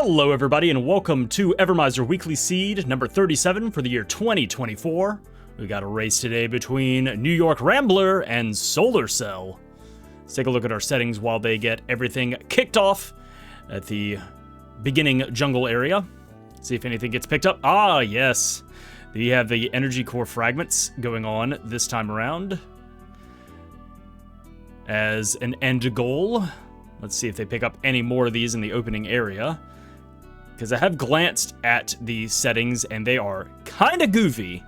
Hello everybody and welcome to Evermizer Weekly Seed number 37 for the year 2024. We got a race today between NYRambler and solarcell. Let's take a look at our settings while they get everything kicked off at the beginning jungle area. See if anything gets picked up. Ah, yes. We have the energy core fragments going on this time around as an end goal. Let's see if they pick up any more of these in the opening area, because I have glanced at the settings and they are kind of goofy.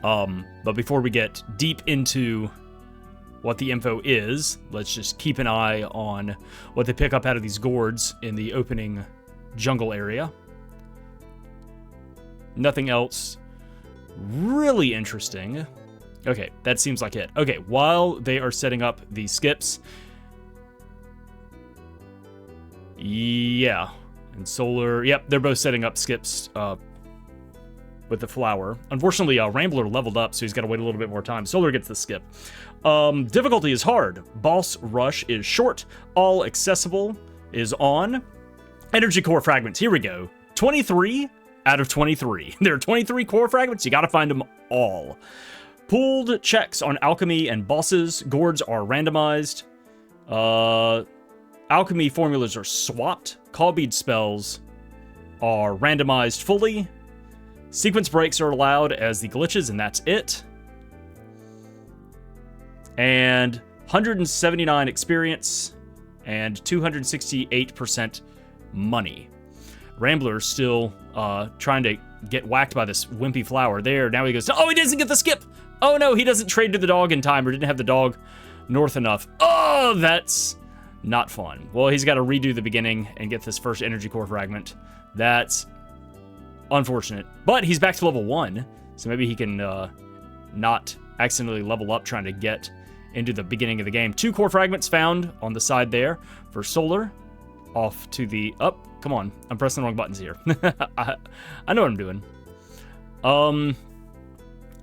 But before we get deep into what the info is, let's just keep an eye on what they pick up out of these gourds in the opening jungle area. Nothing else really interesting. Okay, that seems like it. Okay, while they are setting up the skips, yeah, and solar, yep, they're both setting up skips with the flower. Unfortunately, Rambler leveled up, so he's got to wait a little bit more time. Solar gets the skip. Difficulty is hard. Boss rush is short. All accessible is on. Energy core fragments, here we go. 23 out of 23. There are 23 core fragments, you got to find them all. Pooled checks on alchemy and bosses. Gourds are randomized. Alchemy formulas are swapped. Call bead spells are randomized fully. Sequence breaks are allowed as the glitches, and that's it. And 179 experience and 268% money. Rambler's still trying to get whacked by this wimpy flower there. Now he goes, oh, he doesn't get the skip. Oh no, he doesn't trade to the dog in time, or didn't have the dog north enough. Oh, that's not fun. Well, he's got to redo the beginning and get this first energy core fragment. That's unfortunate. But he's back to level 1, so maybe he can not accidentally level up trying to get into the beginning of the game. 2 core fragments found on the side there for solar. Off to the up. Come on, I'm pressing the wrong buttons here. I know what I'm doing.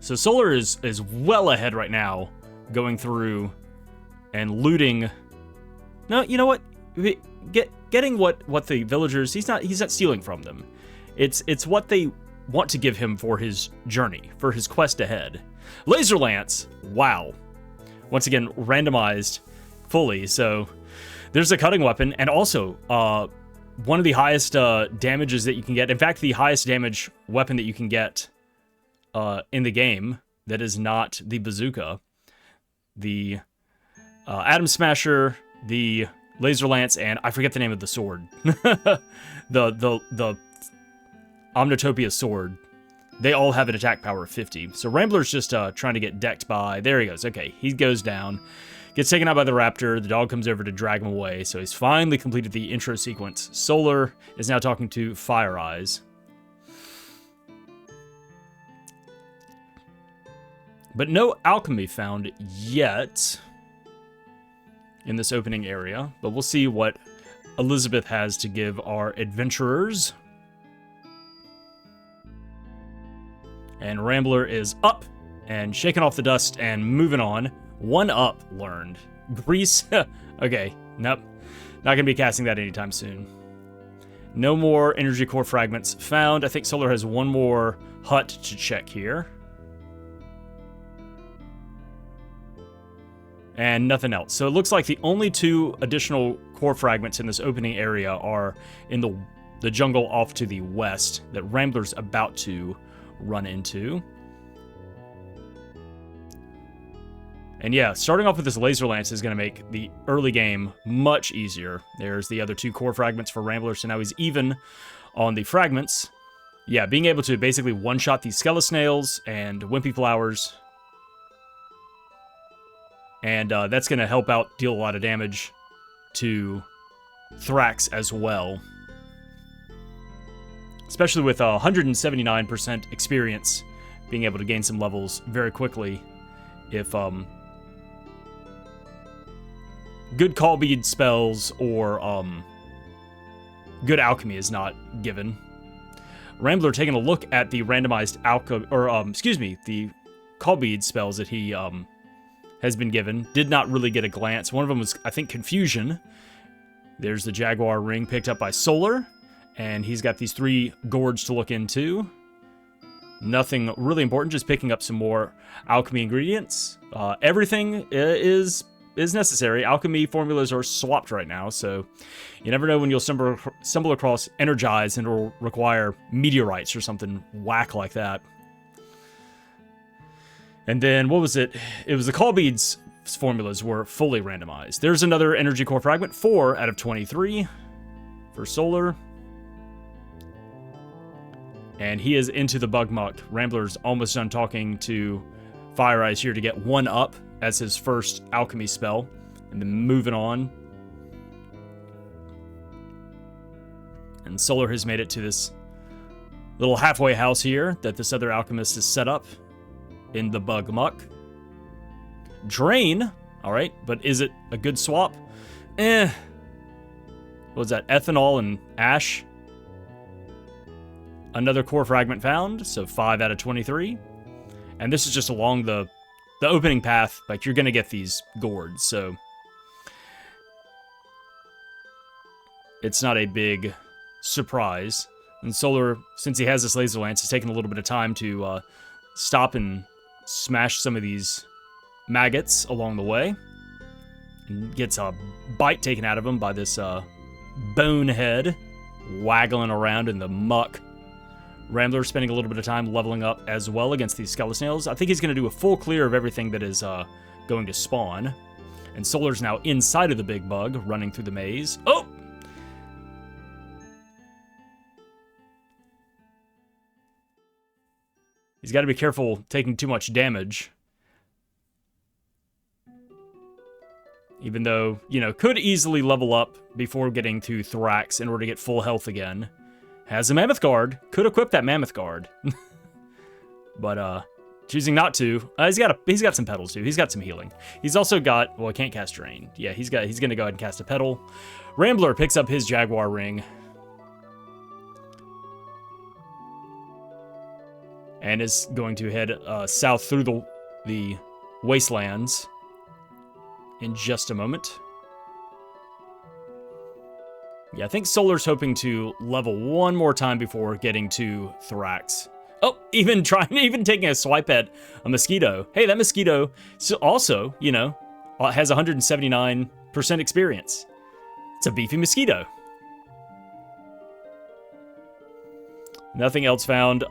So solar is well ahead right now, going through and looting. No, you know what? Getting what the villagers, he's not stealing from them. It's what they want to give him for his journey, for his quest ahead. Laser lance, wow. Once again, randomized fully, so there's a cutting weapon, and also one of the highest damages that you can get. In fact, the highest damage weapon that you can get in the game that is not the bazooka. The Atom Smasher, the Laser Lance, and I forget the name of the sword. the Omnitopia sword. They all have an attack power of 50. So Rambler's just trying to get decked by. There he goes. Okay, he goes down. Gets taken out by the raptor. The dog comes over to drag him away. So he's finally completed the intro sequence. Solar is now talking to Fire Eyes. But no alchemy found yet in this opening area. But we'll see what Elizabeth has to give our adventurers. And Rambler is up and shaking off the dust and moving on. 1 up learned. Grease. Okay, nope. Not going to be casting that anytime soon. No more energy core fragments found. I think Solar has 1 more hut to check here. And nothing else. So it looks like the only 2 additional core fragments in this opening area are in the jungle off to the west that Rambler's about to run into. And yeah, starting off with this laser lance is going to make the early game much easier. There's the other 2 core fragments for Rambler, so now he's even on the fragments. Yeah, being able to basically one-shot these skeletsnails and wimpy flowers. And that's going to help out deal a lot of damage to Thrax as well. Especially with 179% experience, being able to gain some levels very quickly if good call bead spells or good alchemy is not given. Rambler taking a look at the randomized the call bead spells that he has been given. Did not really get a glance. One of them was, I think, Confusion. There's the Jaguar ring picked up by Solar. And he's got these 3 Gourds to look into. Nothing really important, just picking up some more alchemy ingredients. Everything is necessary. Alchemy formulas are swapped right now, so you never know when you'll stumble across Energize and it'll require meteorites or something whack like that. And then, what was it? It was the Call Beads formulas were fully randomized. There's another energy core fragment, 4 out of 23 for Solar. And he is into the bug muck. Rambler's almost done talking to Fire Eyes here to get 1 up as his first alchemy spell. And then moving on. And Solar has made it to this little halfway house here that this other alchemist has set up in the bug muck. Drain. Alright, but is it a good swap? What was that? Ethanol and ash. Another core fragment found, so 5 out of 23. And this is just along the opening path, like you're gonna get these gourds, so it's not a big surprise. And Solar, since he has this laser lance, has taken a little bit of time to stop and smash some of these maggots along the way. And gets a bite taken out of him by this bonehead waggling around in the muck. Rambler spending a little bit of time leveling up as well against these Skeletsnails. I think he's going to do a full clear of everything that is going to spawn. And Solar's now inside of the big bug, running through the maze. Oh! He's got to be careful taking too much damage. Even though, you know, could easily level up before getting to Thrax in order to get full health again. Has a Mammoth Guard. Could equip that Mammoth Guard. But, choosing not to. He's got some petals, too. He's got some healing. He's also got... Well, I can't cast Drain. Yeah, he's going to go ahead and cast a petal. Rambler picks up his Jaguar Ring. And is going to head south through the wastelands in just a moment. Yeah, I think Solar's hoping to level 1 more time before getting to Thrax. Oh, even taking a swipe at a mosquito. Hey, that mosquito also, you know, has 179% experience. It's a beefy mosquito. Nothing else found.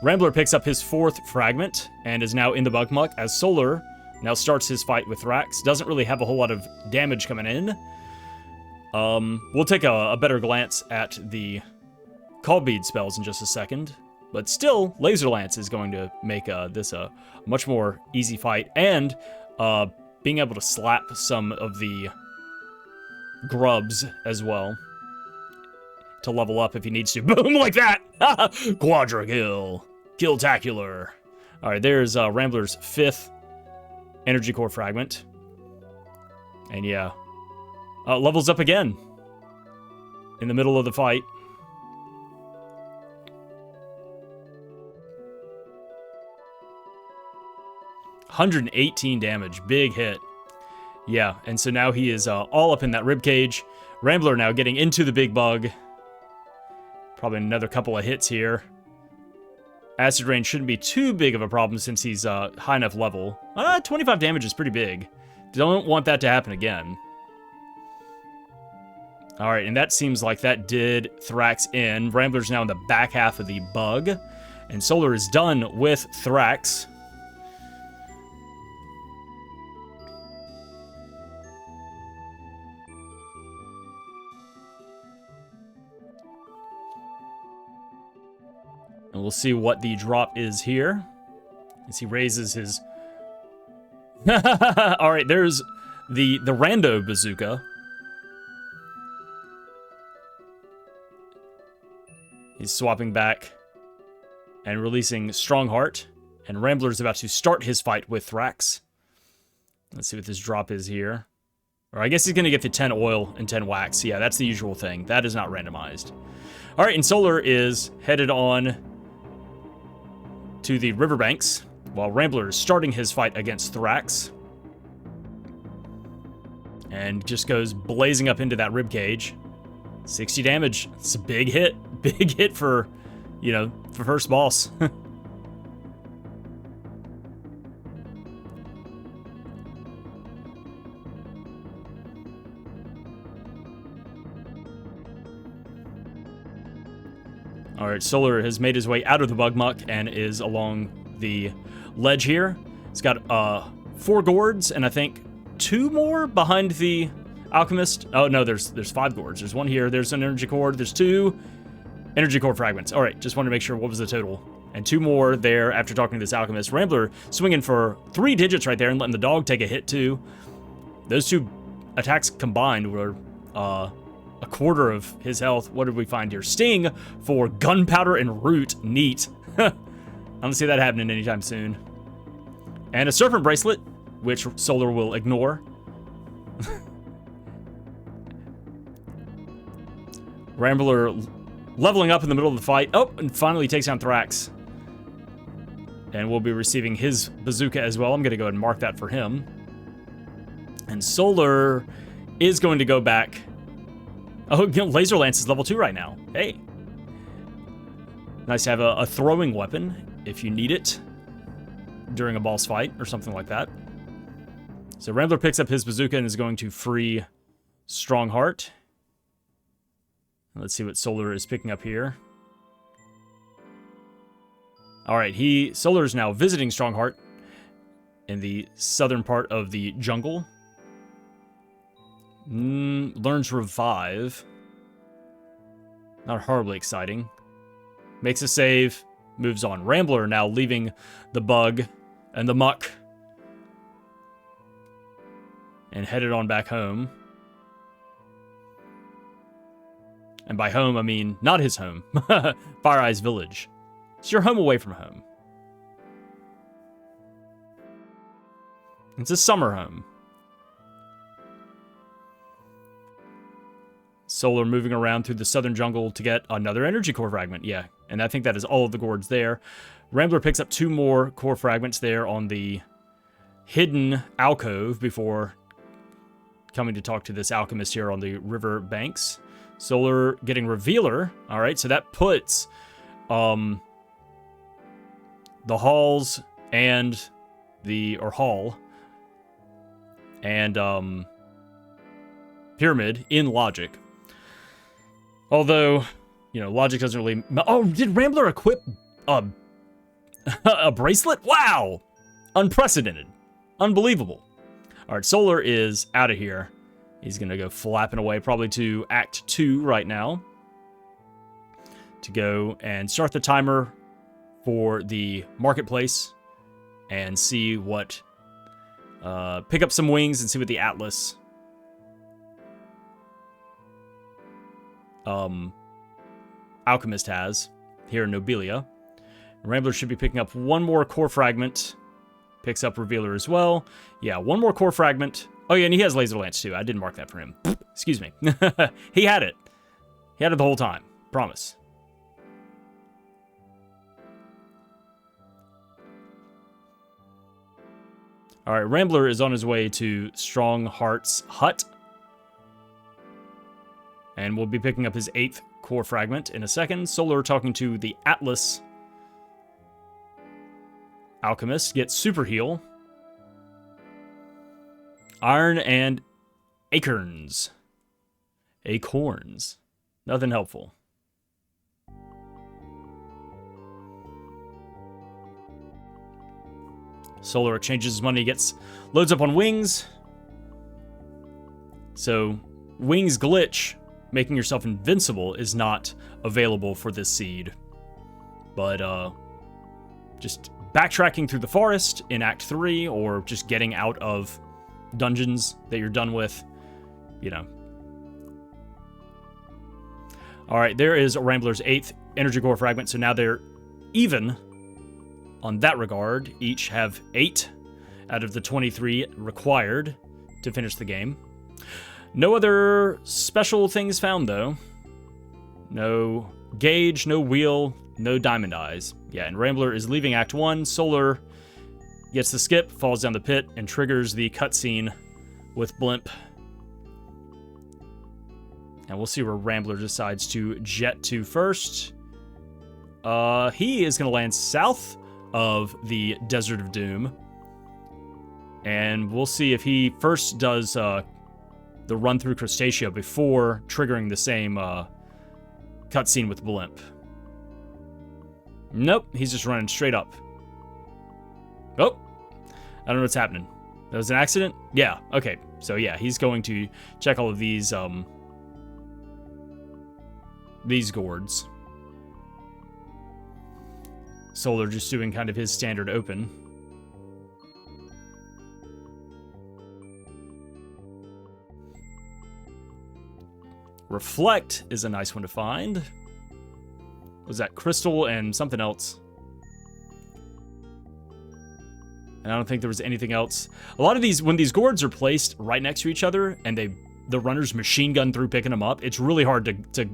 Rambler picks up his 4th fragment and is now in the bug muck as Solar now starts his fight with Thrax. Doesn't really have a whole lot of damage coming in. We'll take a better glance at the Call Bead spells in just a second. But still, Laser Lance is going to make this a much more easy fight. And being able to slap some of the grubs as well. To level up if he needs to. Boom, like that! Quadra kill. Killtacular. Alright, there's Rambler's 5th energy core fragment. And yeah. Levels up again. In the middle of the fight. $118 damage. Big hit. Yeah, and so now he is all up in that ribcage. Rambler now getting into the big bug. Probably another couple of hits here. Acid Rain shouldn't be too big of a problem since he's high enough level. 25 damage is pretty big. Don't want that to happen again. Alright, and that seems like that did Thrax in. Rambler's now in the back half of the bug. And Solar is done with Thrax. And we'll see what the drop is here. As he raises his... Alright, there's the rando bazooka. He's swapping back and releasing Strongheart. And Rambler's about to start his fight with Thrax. Let's see what this drop is here. Or I guess he's going to get the 10 oil and 10 wax. Yeah, that's the usual thing. That is not randomized. Alright, and Solar is headed on to the riverbanks, while Rambler is starting his fight against Thrax. And just goes blazing up into that ribcage. 60 damage. It's a big hit. Big hit for, you know, for first boss. Alright, Solar has made his way out of the bug muck and is along the ledge here. He's got 4 Gourds and I think 2 more behind the Alchemist. Oh no, there's 5 Gourds. There's 1 here, there's an energy core, there's 2 energy core fragments. Alright, just wanted to make sure what was the total. And 2 more there after talking to this Alchemist. Rambler swinging for 3 digits right there and letting the dog take a hit too. Those 2 attacks combined were a quarter of his health. What did we find here? Sting for gunpowder and root. Neat. I don't see that happening anytime soon. And a serpent bracelet, which Solar will ignore. Rambler leveling up in the middle of the fight. Oh, and finally takes down Thrax. And we'll be receiving his bazooka as well. I'm going to go ahead and mark that for him. And Solar is going to go back. Oh, you know, Laser Lance is level 2 right now. Hey. Nice to have a throwing weapon if you need it during a boss fight or something like that. So Rambler picks up his bazooka and is going to free Strongheart. Let's see what Solar is picking up here. Alright, Solar is now visiting Strongheart in the southern part of the jungle. Learns Revive. Not horribly exciting. Makes a save, moves on. Rambler now leaving the bug and the muck and headed on back home. And by home, I mean not his home. Fire Eyes Village. It's your home away from home. It's a summer home. Solar moving around through the southern jungle to get another energy core fragment. Yeah, and I think that is all of the Gourds there. Rambler picks up 2 more core fragments there on the hidden alcove before coming to talk to this alchemist here on the river banks. Solar getting Revealer. All right, so that puts the halls and hall and pyramid in logic. Although, you know, logic doesn't really... Oh, did Rambler equip a bracelet? Wow! Unprecedented. Unbelievable. All right, Solar is out of here. He's going to go flapping away probably to Act 2 right now. To go and start the timer for the marketplace and see what... pick up some wings and see what the Atlas... Alchemist has here in Nobilia. Rambler should be picking up 1 more core fragment. Picks up Revealer as well. Yeah, 1 more core fragment. Oh yeah, and he has Laser Lance too. I didn't mark that for him. Excuse me. He had it. He had it the whole time. Promise. Alright, Rambler is on his way to Strongheart's hut. And we'll be picking up his 8th core fragment in a second. Solar talking to the Atlas Alchemist. Gets super heal. Iron and acorns. Acorns. Nothing helpful. Solar exchanges his money, loads up on wings. So, wings glitch. Making yourself invincible is not available for this seed. But, just backtracking through the forest in Act 3, or just getting out of dungeons that you're done with, you know. Alright, there is Rambler's 8th energy core fragment, so now they're even on that regard. Each have 8 out of the 23 required to finish the game. No other special things found, though. No gauge, no wheel, no diamond eyes. Yeah, and Rambler is leaving Act 1. Solar gets the skip, falls down the pit, and triggers the cutscene with Blimp. And we'll see where Rambler decides to jet to first. He is going to land south of the Desert of Doom. And we'll see if he first does the run through Crustacea before triggering the same cutscene with Blimp. Nope, he's just running straight up. Oh, I don't know what's happening. That was an accident? Yeah, okay. So yeah, he's going to check all of these gourds. Solar just doing kind of his standard open. Reflect is a nice one to find. Was that crystal and something else? And I don't think there was anything else. A lot of these, when these gourds are placed right next to each other and the runners machine gun through picking them up, it's really hard to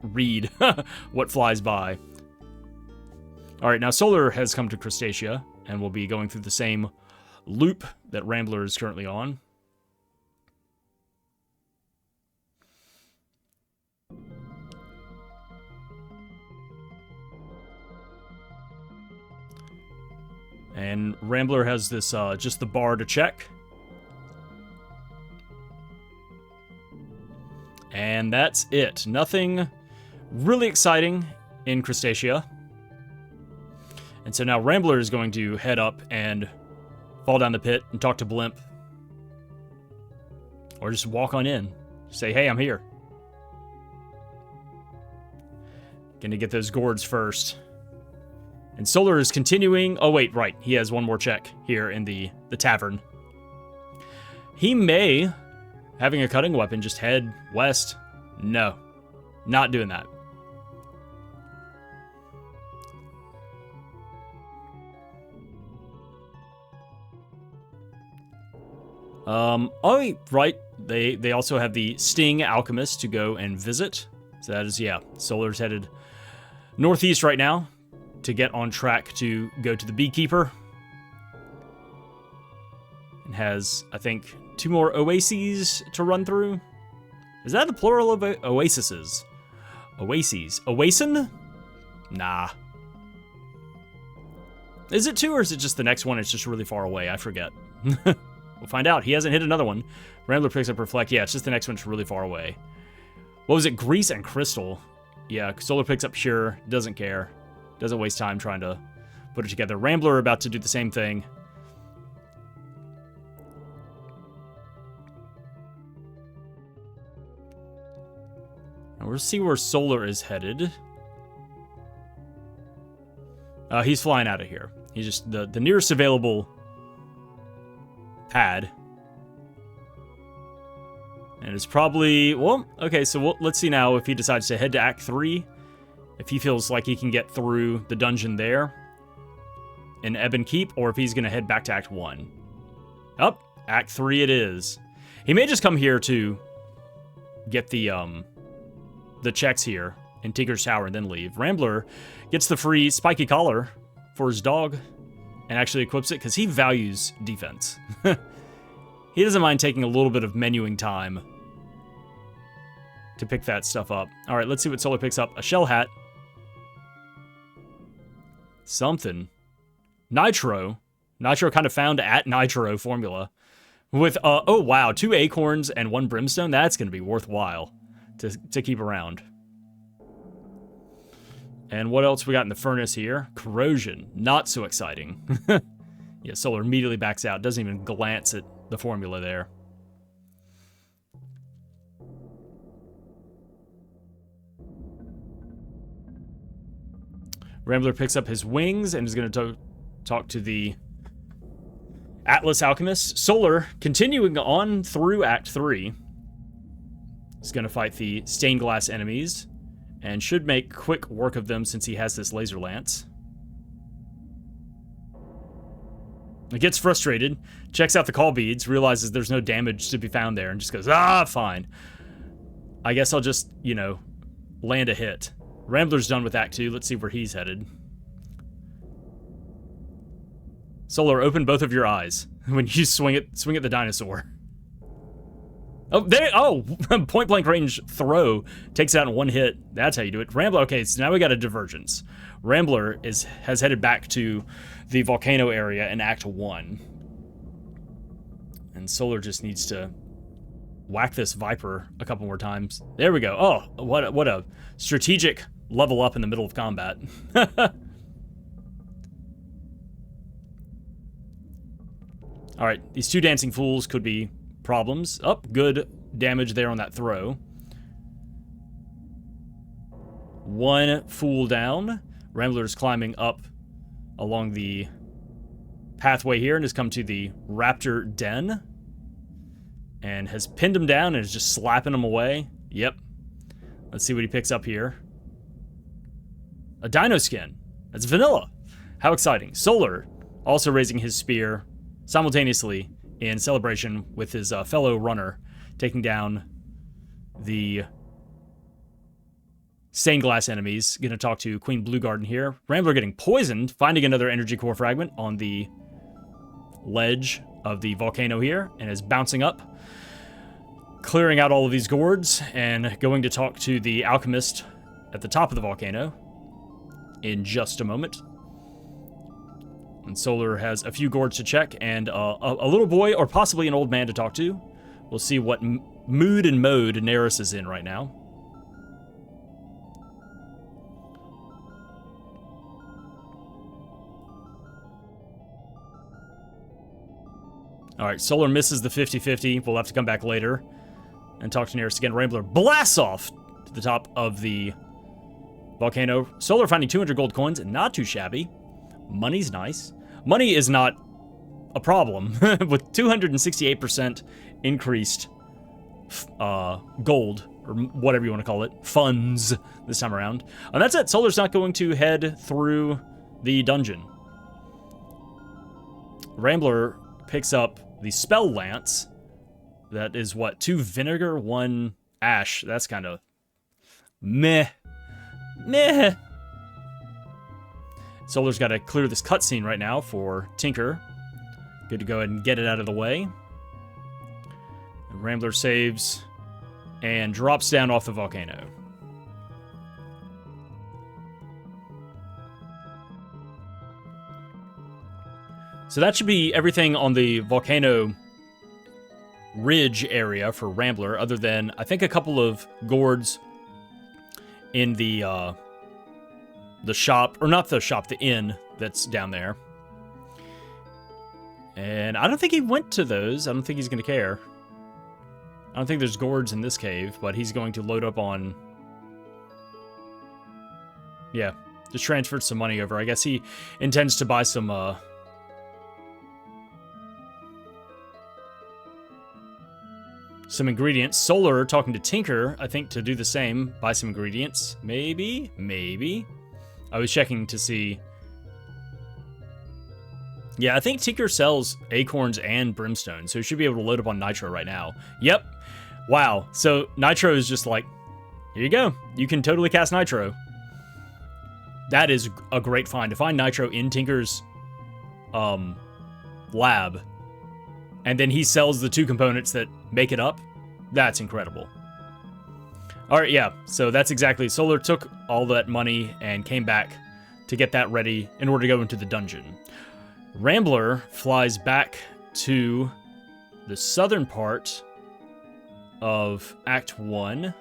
read what flies by. All right, now Solar has come to Crustacea and will be going through the same loop that Rambler is currently on. And Rambler has this, just the bar to check. And that's it. Nothing really exciting in Crustacea. And so now Rambler is going to head up and fall down the pit and talk to Blimp. Or just walk on in. Say, hey, I'm here. Gonna get those gourds first. And Solar is continuing... Oh, wait, right. He has one more check here in the tavern. He may, having a cutting weapon, just head west. No. Not doing that. Oh, right. They also have the Sting Alchemist to go and visit. So that is, yeah. Solar's headed northeast right now to get on track to go to the Beekeeper. And has, I think, 2 more oases to run through. Is that the plural of oases? Oases. Oasin? Nah. Is it 2 or is it just the next one? It's just really far away. I forget. We'll find out. He hasn't hit another one. Rambler picks up Reflect. Yeah, it's just the next one's really far away. What was it? Grease and Crystal. Yeah, Solar picks up Pure. Doesn't care. Doesn't waste time trying to put it together. Rambler about to do the same thing. Now we'll see where Solar is headed. He's flying out of here. He's just the nearest available pad. And it's probably... Well, okay, so let's see now if he decides to head to Act 3. If he feels like he can get through the dungeon there in Ebon Keep, or if he's going to head back to Act 1. Oh, Act 3 it is. He may just come here to get the checks here in Tinker's Tower and then leave. Rambler gets the free spiky collar for his dog and actually equips it because he values defense. He doesn't mind taking a little bit of menuing time to pick that stuff up. All right, let's see what Solar picks up. A shell hat. Something. Nitro. Nitro kind of found at Nitro formula. With, oh wow, 2 acorns and 1 brimstone. That's going to be worthwhile to keep around. And what else we got in the furnace here? Corrosion. Not so exciting. Yeah, Solar immediately backs out. Doesn't even glance at the formula there. Rambler picks up his wings and is going to talk to the Atlas Alchemist. Solar, continuing on through Act 3, is going to fight the stained glass enemies and should make quick work of them since he has this laser lance. He gets frustrated, checks out the call beads, realizes there's no damage to be found there, and just goes, ah, fine. I guess I'll just, you know, land a hit. Rambler's done with Act 2. Let's see where he's headed. Solar, open both of your eyes when you swing at the dinosaur. Oh, there. Oh, point blank range throw takes it out in one hit. That's how you do it. Rambler. Okay, so now we got a divergence. Rambler has headed back to the volcano area in Act 1. And Solar just needs to whack this Viper a couple more times. There we go. Oh, what a strategic level up in the middle of combat. All right, these two dancing fools could be problems. Oh, good damage there on that throw. One fool down. Rambler's climbing up along the pathway here and has come to the raptor den. And has pinned him down and is just slapping him away. Yep. Let's see what he picks up here. A dino skin. That's vanilla. How exciting. Solar also raising his spear simultaneously in celebration with his fellow runner, taking down the stained glass enemies. Gonna talk to Queen Bluegarden here. Rambler getting poisoned, finding another energy core fragment on the ledge of the volcano here, and is bouncing up, clearing out all of these gourds, and going to talk to the alchemist at the top of the volcano in just a moment. And Solar has a few gourds to check, and a little boy, or possibly an old man to talk to. We'll see what mood and mode Neris is in right now. Alright, Solar misses the 50-50. We'll have to come back later and talk to Neris again. Rambler blasts off to the top of the volcano. Solar finding 200 gold coins, not too shabby. Money's nice. Money is not a problem with 268% increased gold, or whatever you want to call it, funds this time around. And that's it. Solar's not going to head through the dungeon. Rambler picks up the spell lance. That is what? 2 vinegar, 1 ash. That's kind of meh. Meh. Solar's got to clear this cutscene right now for Tinker. Good to go ahead and get it out of the way. And Rambler saves and drops down off the volcano. So that should be everything on the volcano ridge area for Rambler, other than, I think, a couple of gourds in the shop, or not the shop, the inn that's down there. And I don't think he went to those. I don't think he's going to care. I don't think there's gourds in this cave, but he's going to load up on... Yeah, just transferred some money over. I guess he intends to buy some ingredients. Solar talking to Tinker, I think, to do the same. Buy some ingredients. Maybe? Maybe. I was checking to see. Yeah, I think Tinker sells acorns and brimstone, so he should be able to load up on Nitro right now. Yep. Wow. So Nitro is just like, here you go. You can totally cast Nitro. That is a great find. To find Nitro in Tinker's lab, and then he sells the 2 components that make it up. That's incredible. All right, yeah, so that's exactly. Solar took all that money and came back to get that ready in order to go into the dungeon. Rambler flies back to the southern part of Act 1.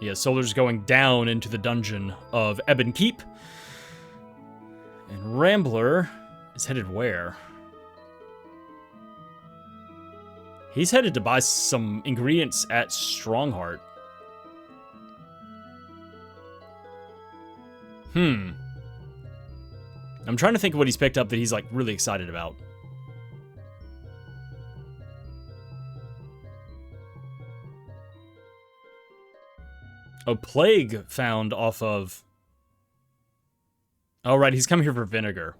Yeah, Solar's going down into the dungeon of Ebon Keep. And Rambler is headed where? He's headed to buy some ingredients at Strongheart. I'm trying to think of what he's picked up that he's, like, really excited about. Oh, Plague found off of... Oh, right, he's coming here for vinegar.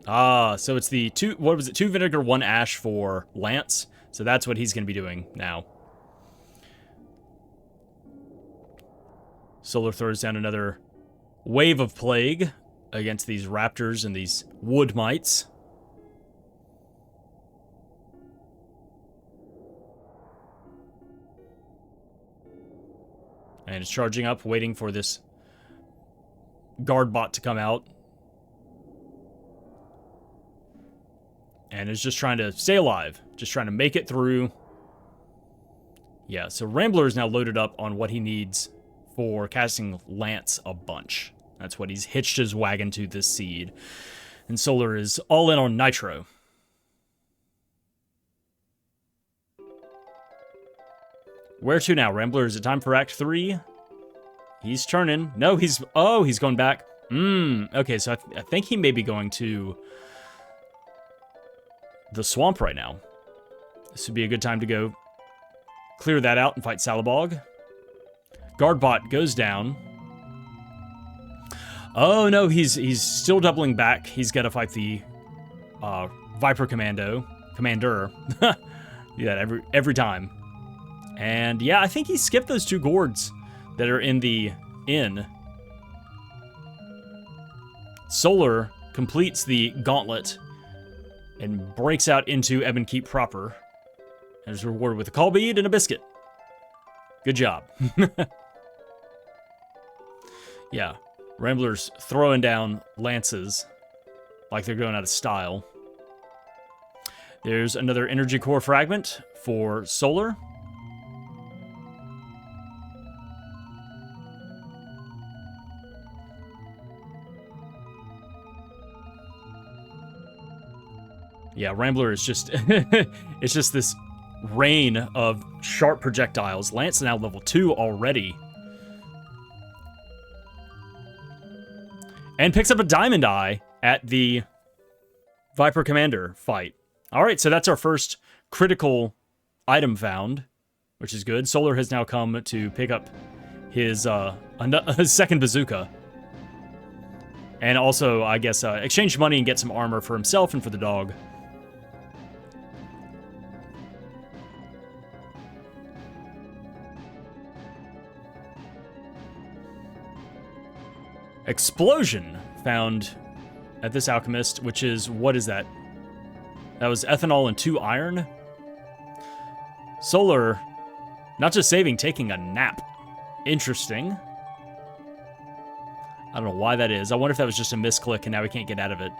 Ah, so it's the 2... What was it? 2 vinegar, 1 ash for Lance. So that's what he's going to be doing now. Solar throws down another wave of plague against these raptors and these wood mites. And it's charging up, waiting for this guard bot to come out. And it's just trying to stay alive. Just trying to make it through. Yeah, so Rambler is now loaded up on what he needs for casting Lance a bunch. That's what he's hitched his wagon to this seed. And Solar is all in on Nitro. Where to now, Rambler? Is it time for Act 3? He's turning. No, he's... Oh, he's going back. Okay, so I think he may be going to the swamp right now. This would be a good time to go clear that out and fight Salabog. Guardbot goes down. Oh, no, he's still doubling back. He's got to fight the Viper Commander. Yeah, every time. And yeah, I think he skipped those 2 Gourds that are in the inn. Solar completes the gauntlet and breaks out into Ebonkeep proper. And is rewarded with a call bead and a biscuit. Good job. Yeah, Rambler's throwing down lances like they're going out of style. There's another energy core fragment for Solar. Yeah, Rambler is just... it's just this rain of sharp projectiles. Lance is now level 2 already. And picks up a Diamond Eye at the Viper Commander fight. Alright, so that's our first critical item found, which is good. Solar has now come to pick up his second bazooka. And also, I guess, exchange money and get some armor for himself and for the dog. Explosion found at this alchemist, which is, what is that? That was ethanol and 2 iron. Solar, not just saving, taking a nap. Interesting. I don't know why that is. I wonder if that was just a misclick and now we can't get out of it.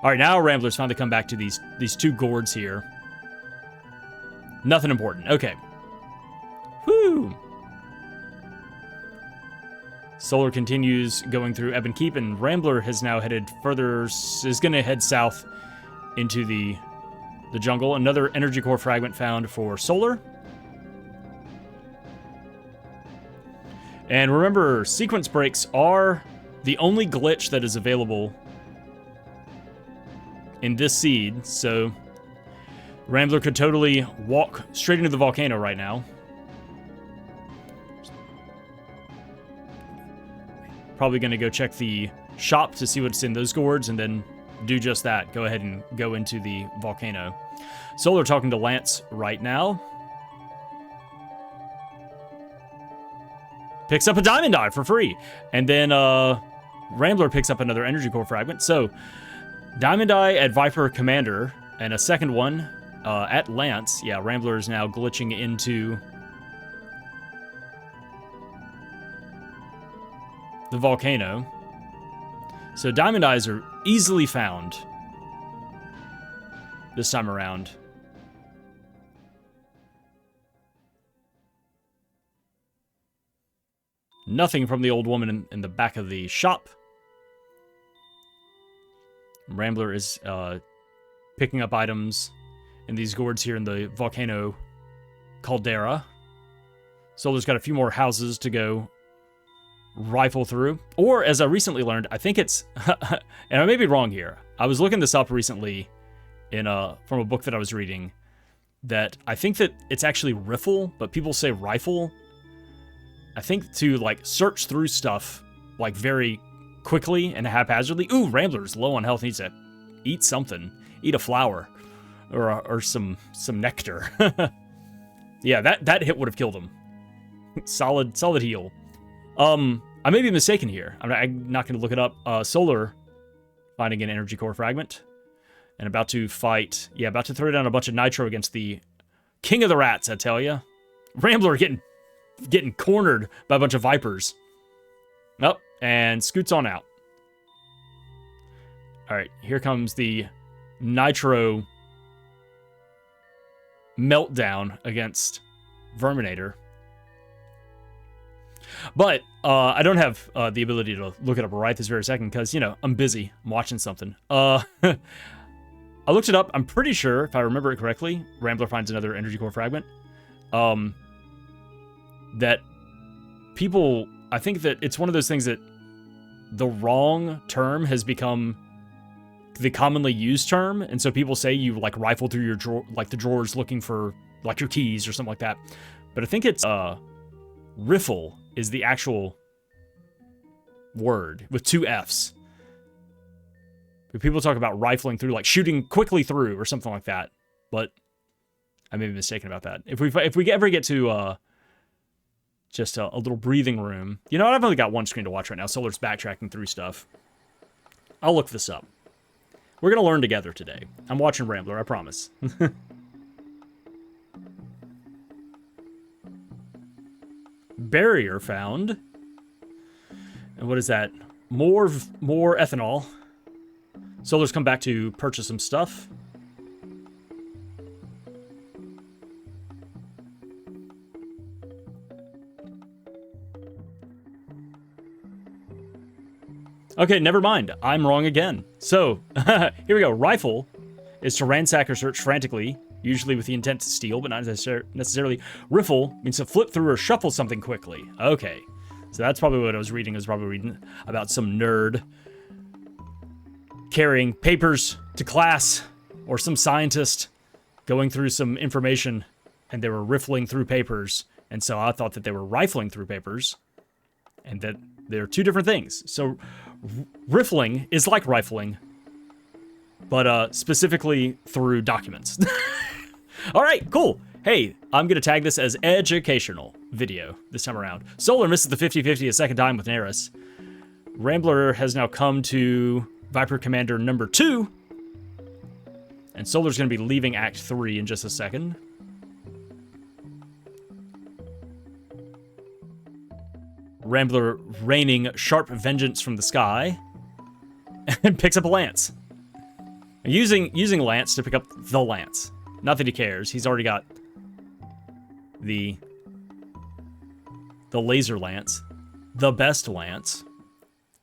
Alright, now Rambler's finally come back to these 2 Gourds here. Nothing important. Okay. Whew. Solar continues going through Ebonkeep, and Rambler has now headed further, is going to head south into the jungle. Another energy core fragment found for Solar. And remember, sequence breaks are the only glitch that is available in this seed, so Rambler could totally walk straight into the volcano right now. Probably going to go check the shop to see what's in those gourds and then do just that. Go ahead and go into the volcano. Solar talking to Lance right now. Picks up a Diamond Eye for free. And then Rambler picks up another energy core fragment. So Diamond Eye at Viper Commander and a second one at Lance. Yeah, Rambler is now glitching into the volcano. So Diamond Eyes are easily found this time around. Nothing from the old woman in the back of the shop. Rambler is picking up items in these gourds here in the volcano caldera. Solar's got a few more houses to go rifle through. Or, as I recently learned, I think it's... and I may be wrong here. I was looking this up recently in from a book that I was reading, that I think that it's actually riffle, but people say rifle. I think to, like, search through stuff, like, very quickly and haphazardly. Ooh, Rambler's low on health, needs to eat something. Eat a flower. Or some nectar. Yeah, that hit would have killed him. Solid heal. I may be mistaken here. I'm not going to look it up. Solar finding an energy core fragment and about to fight. Yeah, about to throw down a bunch of nitro against the king of the rats, I tell ya. Rambler getting getting cornered by a bunch of vipers. Oh, and scoots on out. All right, here comes the Nitro meltdown against Verminator. But I don't have the ability to look it up right this very second because, you know, I'm busy. I'm watching something. I looked it up. I'm pretty sure, if I remember it correctly, Rambler finds another energy core fragment. That people, I think that it's one of those things that the wrong term has become the commonly used term. And so people say you, like, rifle through your drawer, like the drawers looking for, like, your keys or something like that. But I think it's, riffle is the actual word with 2 F's. But people talk about rifling through, like shooting quickly through or something like that. But I may be mistaken about that. If we ever get to just a little breathing room, you know what? I've only got one screen to watch right now. Solar's backtracking through stuff. I'll look this up. We're gonna learn together today. I'm watching Rambler, I promise. Barrier found. And what is that? More ethanol. Solar's come back to purchase some stuff. Okay, never mind. I'm wrong again. So, here we go. Rifle is to ransack or search frantically, usually with the intent to steal, but not necessarily. Riffle means to flip through or shuffle something quickly. Okay. So that's probably what I was reading. I was probably reading about some nerd carrying papers to class, or some scientist going through some information, and they were riffling through papers. And so I thought that they were rifling through papers, and that they're two different things. So riffling is like rifling, but specifically through documents. All right, cool. Hey, I'm going to tag this as educational video this time around. Solar misses the 50-50 a second time with Neris. Rambler has now come to Viper Commander number 2. And Solar's going to be leaving Act 3 in just a second. Rambler raining sharp vengeance from the sky. And picks up a lance. Using lance to pick up the lance. Not that he cares. He's already got the laser lance. The best lance.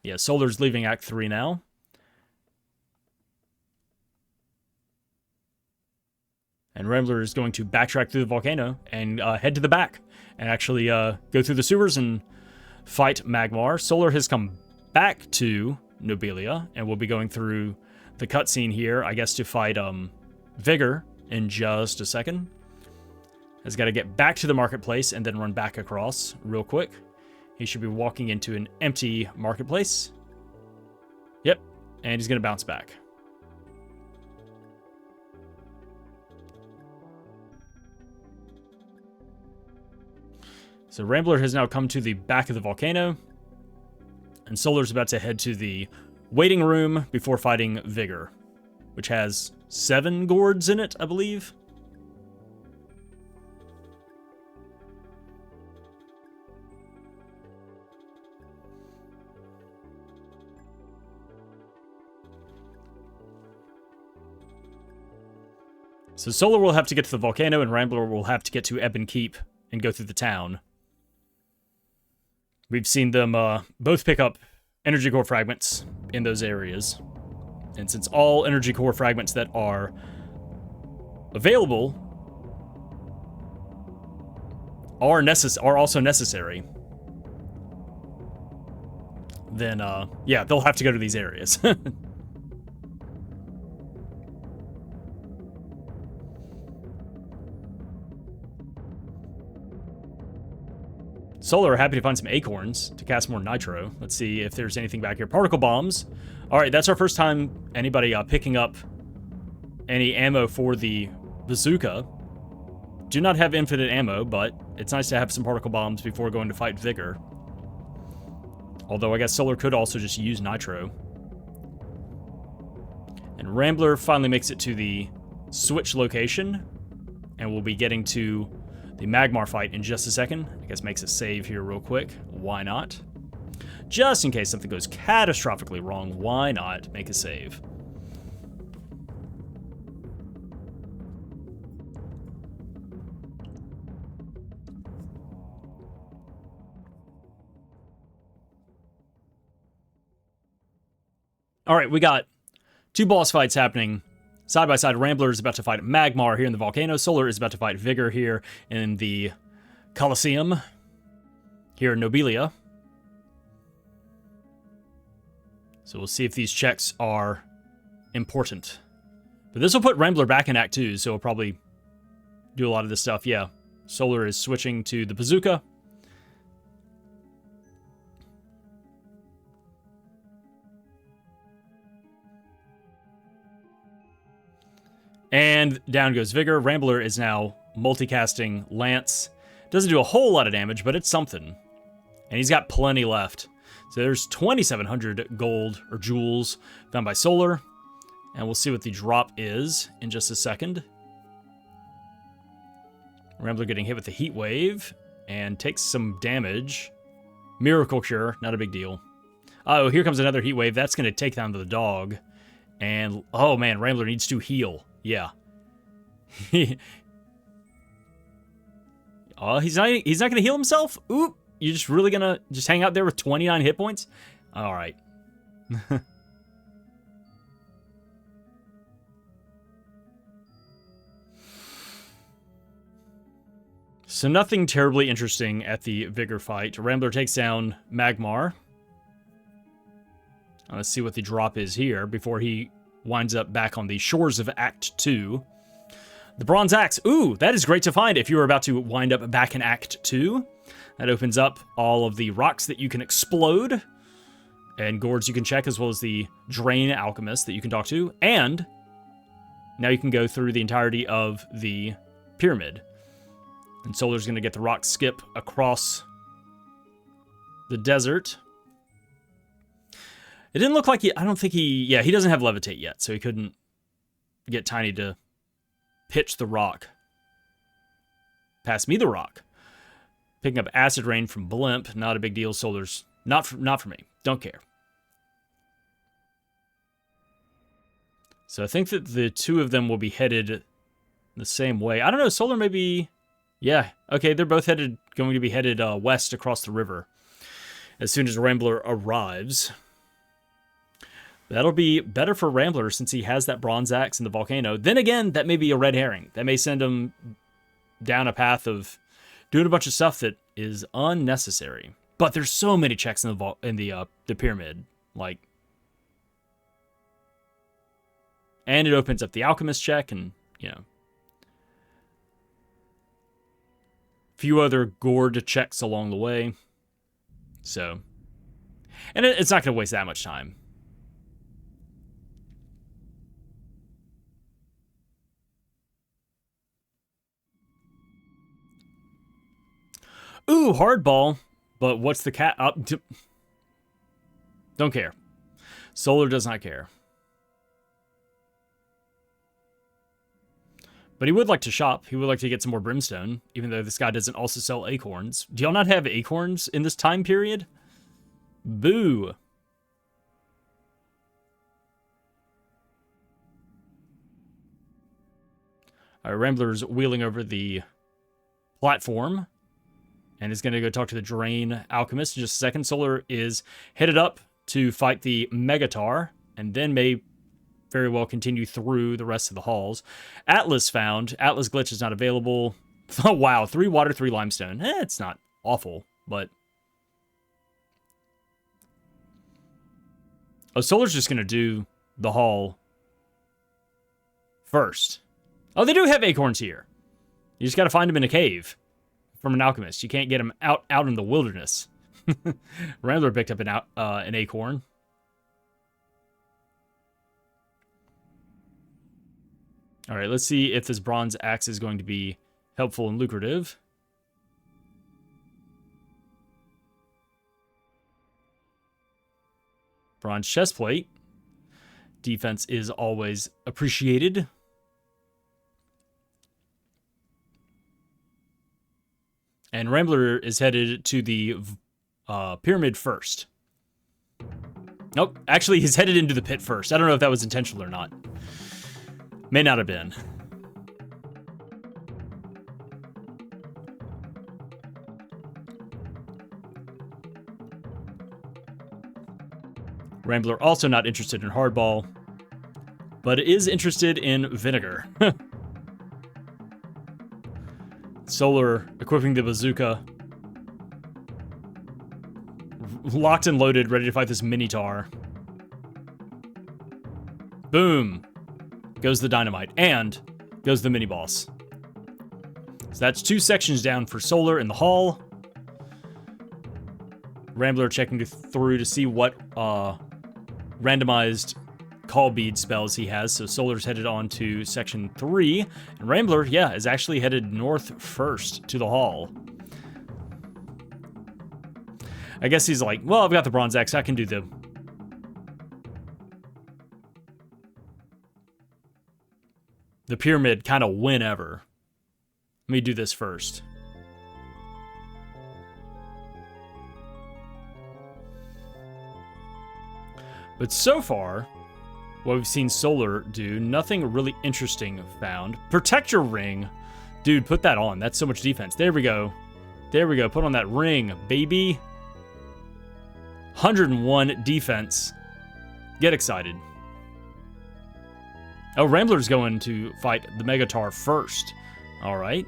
Yeah, Solar's leaving Act 3 now. And Rambler is going to backtrack through the volcano and head to the back. And actually go through the sewers and fight Magmar. Solar has come back to Nobilia. And we'll be going through the cutscene here, I guess, to fight Vigor in just a second. Has got to get back to the marketplace and then run back across real quick. He should be walking into an empty marketplace. Yep, and he's going to bounce back. So Rambler has now come to the back of the volcano. And Solar's about to head to the waiting room before fighting Vigor, which has 7 gourds in it, I believe. So Solar will have to get to the volcano, and Rambler will have to get to Ebon Keep and go through the town. We've seen them both pick up energy core fragments in those areas. And since all energy core fragments that are available are also necessary, then, yeah, they'll have to go to these areas. Solar, happy to find some acorns to cast more nitro. Let's see if there's anything back here. Particle bombs. All right, that's our first time anybody picking up any ammo for the bazooka. Do not have infinite ammo, but it's nice to have some particle bombs before going to fight Vigor. Although I guess Solar could also just use nitro. And Rambler finally makes it to the switch location, and we'll be getting to the Magmar fight in just a second. I guess makes a save here real quick. Why not? Just in case something goes catastrophically wrong, why not make a save? All right, we got two boss fights happening side by side. Rambler is about to fight Magmar here in the volcano. Solar is about to fight Vigor here in the Colosseum, here in Nobilia. So we'll see if these checks are important. But this will put Rambler back in Act 2, so we'll probably do a lot of this stuff. Yeah, Solar is switching to the bazooka. And down goes Vigor. Rambler is now multicasting Lance. Doesn't do a whole lot of damage, but it's something. And he's got plenty left. So there's 2,700 gold, or jewels, found by Solar. And we'll see what the drop is in just a second. Rambler getting hit with the heat wave, and takes some damage. Miracle Cure, not a big deal. Oh, here comes another heat wave. That's going to take down the dog. And, oh man, Rambler needs to heal. Yeah. Oh, he's not going to heal himself? Oop. You're just really going to just hang out there with 29 hit points? All right. So nothing terribly interesting at the Vigor fight. Rambler takes down Magmar. Let's see what the drop is here before he winds up back on the shores of Act 2. The Bronze Axe. Ooh, that is great to find if you are about to wind up back in Act 2. That opens up all of the rocks that you can explode. And Gourds you can check, as well as the Drain Alchemist that you can talk to. And now you can go through the entirety of the pyramid. And Solar's going to get the rock skip across the desert. It didn't look like he doesn't have levitate yet, so he couldn't get Tiny to pitch the rock. Pass me the rock. Picking up Acid Rain from Blimp, not a big deal. Solar's not for me. Don't care. So I think that the two of them will be headed the same way. I don't know, Solar maybe... Yeah, okay, they're both going to be headed west across the river as soon as Rambler arrives. That'll be better for Rambler since he has that Bronze Axe in the volcano. Then again, that may be a red herring. That may send him down a path of doing a bunch of stuff that is unnecessary. But there's so many checks in the pyramid, like, and it opens up the Alchemist check, and few other Gourd checks along the way. So, and it's not going to waste that much time. Ooh, hardball. But what's the cat up to? Don't care. Solar does not care. But he would like to shop. He would like to get some more brimstone, even though this guy doesn't also sell acorns. Do y'all not have acorns in this time period? Boo. All right, Rambler's wheeling over the platform and is going to go talk to the Drain Alchemist in just a second. Solar is headed up to fight the Megatar, and then may very well continue through the rest of the halls. Atlas found. Atlas glitch is not available. Oh, wow. 3 water, 3 limestone. It's not awful, but... Oh, Solar's just going to do the hall first. Oh, they do have acorns here. You just got to find them in a cave from an alchemist. You can't get them out in the wilderness. Rambler picked up an acorn. All right, let's see if this Bronze Axe is going to be helpful and lucrative. Bronze chestplate. Defense is always appreciated. And Rambler is headed to the pyramid first. Nope, actually he's headed into the pit first. I don't know if that was intentional or not. May not have been. Rambler also not interested in hardball, but is interested in vinegar. Solar equipping the bazooka. Locked and loaded, ready to fight this Minotaur. Boom. Goes the dynamite, and goes the mini-boss. So that's 2 sections down for Solar in the hall. Rambler checking through to see what randomized call bead spells he has. So Solar's headed on to section 3. And Rambler, yeah, is actually headed north first to the hall. I guess he's like, well, I've got the bronze axe. I can do the pyramid kind of whenever. Let me do this first. But so far, what we've seen Solar do, nothing really interesting found. Protector ring. Dude, put that on. That's so much defense. There we go. There we go. Put on that ring, baby. 101 defense. Get excited. Oh, Rambler's going to fight the Megatar first. All right.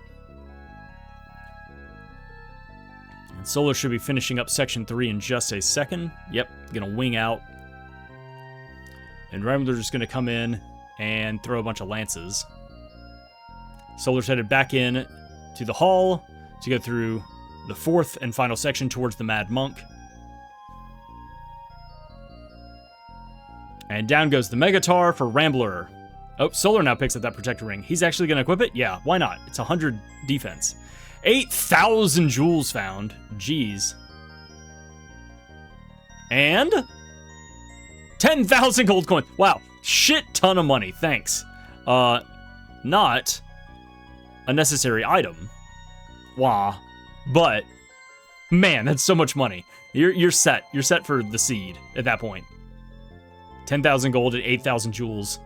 And Solar should be finishing up section 3 in just a second. Yep, gonna wing out. And Rambler's just gonna come in and throw a bunch of lances. Solar's headed back in to the hall to go through the 4th and final section towards the Mad Monk. And down goes the Megatar for Rambler. Oh, Solar now picks up that Protector Ring. He's actually going to equip it? Yeah, why not? It's 100 defense. 8,000 jewels found. Jeez. And 10,000 gold coin. Wow, shit ton of money. Thanks. Not a necessary item. Wah. But, man, that's so much money. You're set. You're set for the seed at that point. 10,000 gold and 8,000 jewels.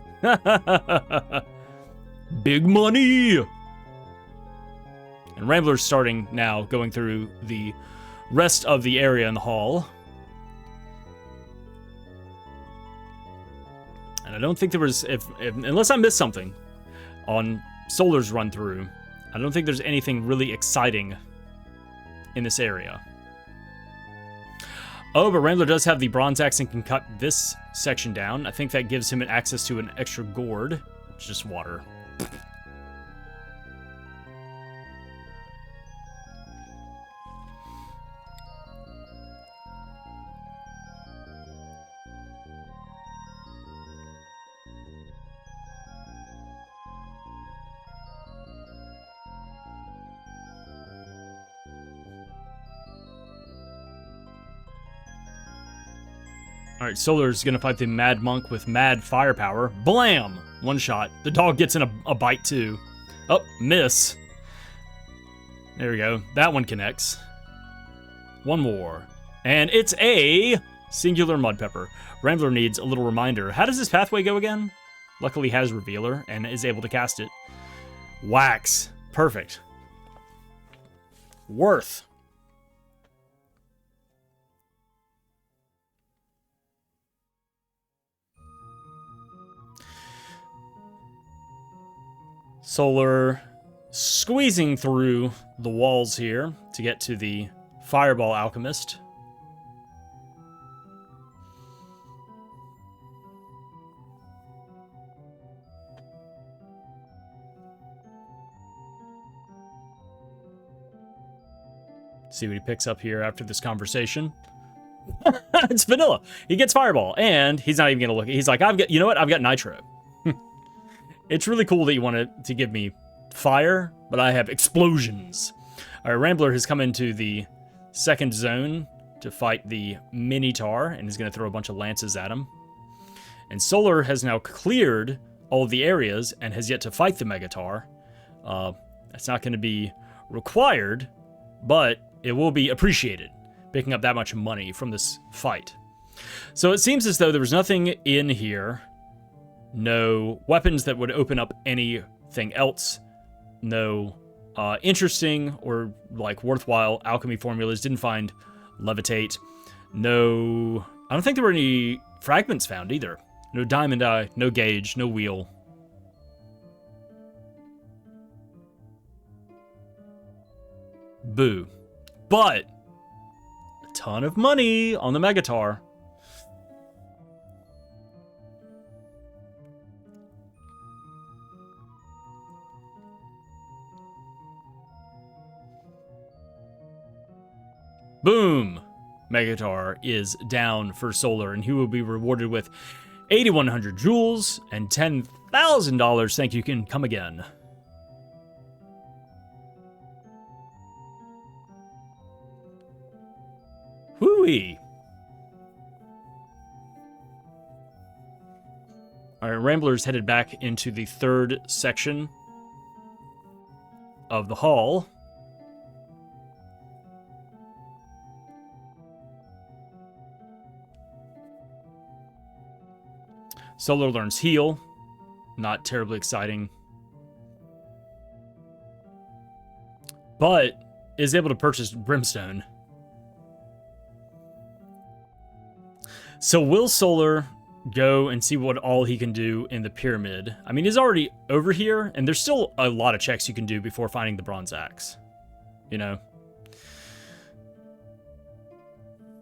Big money! And Rambler's starting now, going through the rest of the area in the hall. And I don't think there was, unless I missed something on Solar's run through, I don't think there's anything really exciting in this area. Oh, but Rambler does have the bronze axe and can cut this section down. I think that gives him access to an extra gourd. It's just water. Alright, Solar's gonna fight the Mad Monk with mad firepower. Blam! One shot. The dog gets in a bite too. Oh, miss. There we go. That one connects. One more. And it's a singular mud pepper. Rambler needs a little reminder. How does this pathway go again? Luckily has Revealer and is able to cast it. Wax. Perfect. Worth. Solar squeezing through the walls here to get to the Fireball Alchemist. See what he picks up here after this conversation. It's vanilla. He gets Fireball, and he's not even gonna look. He's like, you know what? I've got Nitro. It's really cool that you wanted to give me fire, but I have explosions. All right, Rambler has come into the second zone to fight the Minotaur, and is going to throw a bunch of lances at him. And Solar has now cleared all of the areas and has yet to fight the Megatar. That's not going to be required but it will be appreciated, picking up that much money from this fight. So it seems as though there was nothing in here, no weapons that would open up anything else, no interesting or like worthwhile alchemy formulas. Didn't find levitate. No, I don't think there were any fragments found either. No diamond eye, no gauge, no wheel. Boo. But a ton of money on the Megatar. Boom! Megatar is down for Solar, and he will be rewarded with 8,100 jewels and $10,000. Thank you, can come again. Hooey! Alright, Rambler's headed back into the third section of the hall. Solar learns heal. Not terribly exciting. But is able to purchase brimstone. So will Solar go and see what all he can do in the pyramid? I mean, he's already over here, and there's still a lot of checks you can do before finding the bronze axe. You know?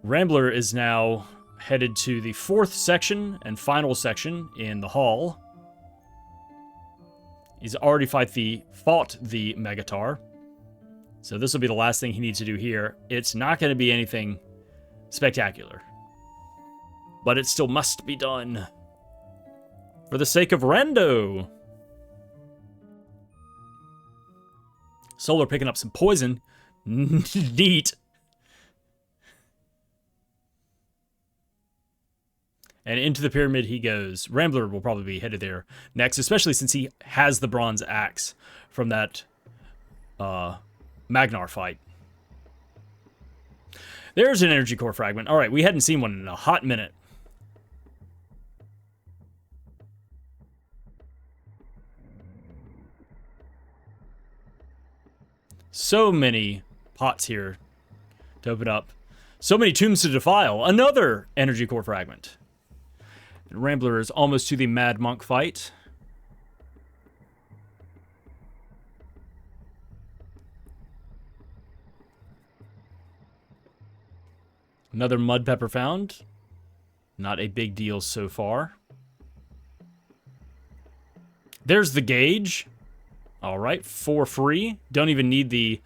Rambler is now headed to the fourth section and final section in the hall. He's already fought the Megatar. So this will be the last thing he needs to do here. It's not going to be anything spectacular, but it still must be done for the sake of Rando. Solar picking up some poison. Neat. And into the pyramid he goes. Rambler will probably be headed there next, especially since he has the bronze axe from that Magnar fight. There's an energy core fragment. All right, we hadn't seen one in a hot minute. So many pots here to open up. So many tombs to defile. Another energy core fragment. Rambler is almost to the Mad Monk fight. Another mud pepper found. Not a big deal so far. There's the gauge. All right, for free. Don't even need the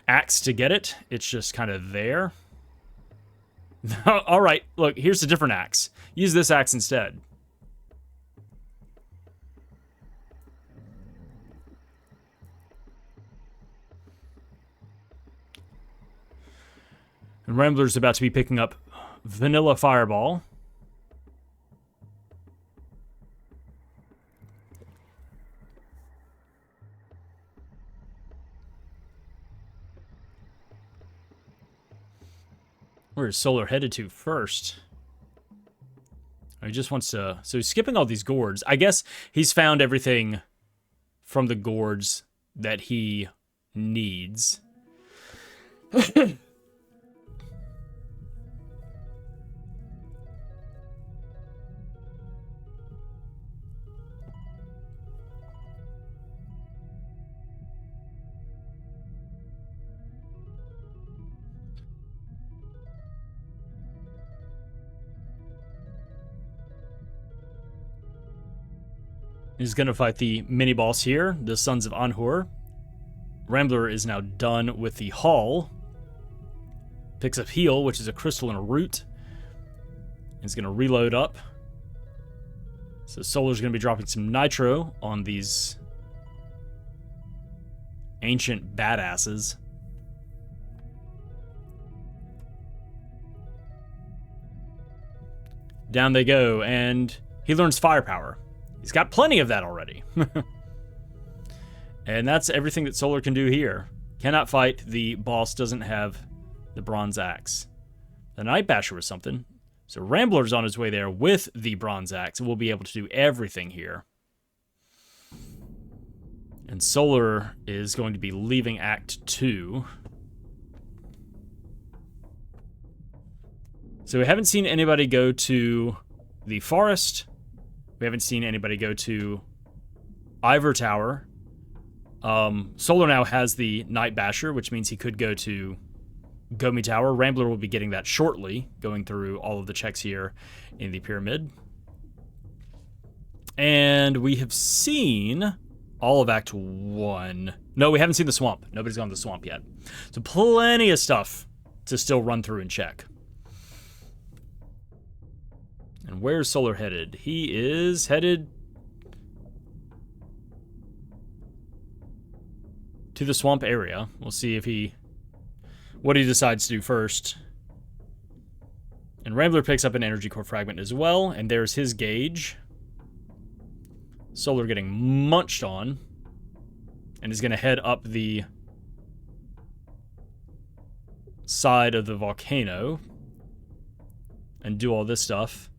axe to get it. It's just kind of there. All right, look, here's a different axe. Use this axe instead. And Rambler's about to be picking up Vanilla Fireball. Where is Solar headed to first? He just wants to... So he's skipping all these gourds. I guess he's found everything from the gourds that he needs. He's going to fight the mini-boss here, the Sons of Anhur. Rambler is now done with the hall. Picks up heal, which is a crystal and a root. He's going to reload up. So Solar's going to be dropping some nitro on these ancient badasses. Down they go, and he learns firepower. He's got plenty of that already. And that's everything that Solar can do here. Cannot fight. The boss doesn't have the bronze axe. The Night Basher was something. So Rambler's on his way there with the bronze axe. We'll be able to do everything here. And Solar is going to be leaving Act 2. So we haven't seen anybody go to the forest. We haven't seen anybody go to Ivor Tower. Solar now has the Night Basher, which means he could go to Gomi Tower. Rambler will be getting that shortly, going through all of the checks here in the pyramid. And we have seen all of Act 1. No, we haven't seen the swamp. Nobody's gone to the swamp yet. So plenty of stuff to still run through and check. And where's Solar headed? He is headed to the swamp area. We'll see if what he decides to do first. And Rambler picks up an energy core fragment as well, and there's his gauge. Solar getting munched on, and is going to head up the side of the volcano and do all this stuff.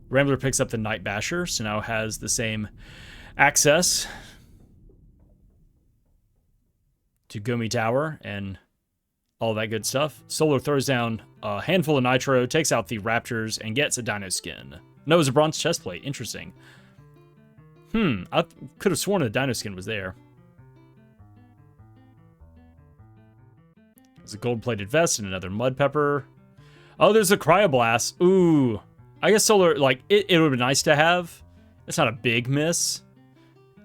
Rambler picks up the Night Basher, so now has the same access to Gomi Tower and all that good stuff. Solar throws down a handful of nitro, takes out the raptors, and gets a dino skin. No, it was a bronze chestplate. Interesting. I could have sworn a dino skin was there. There's a gold-plated vest and another mud pepper. Oh, there's a cryoblast. Ooh. I guess Solar, like, it would be nice to have. It's not a big miss.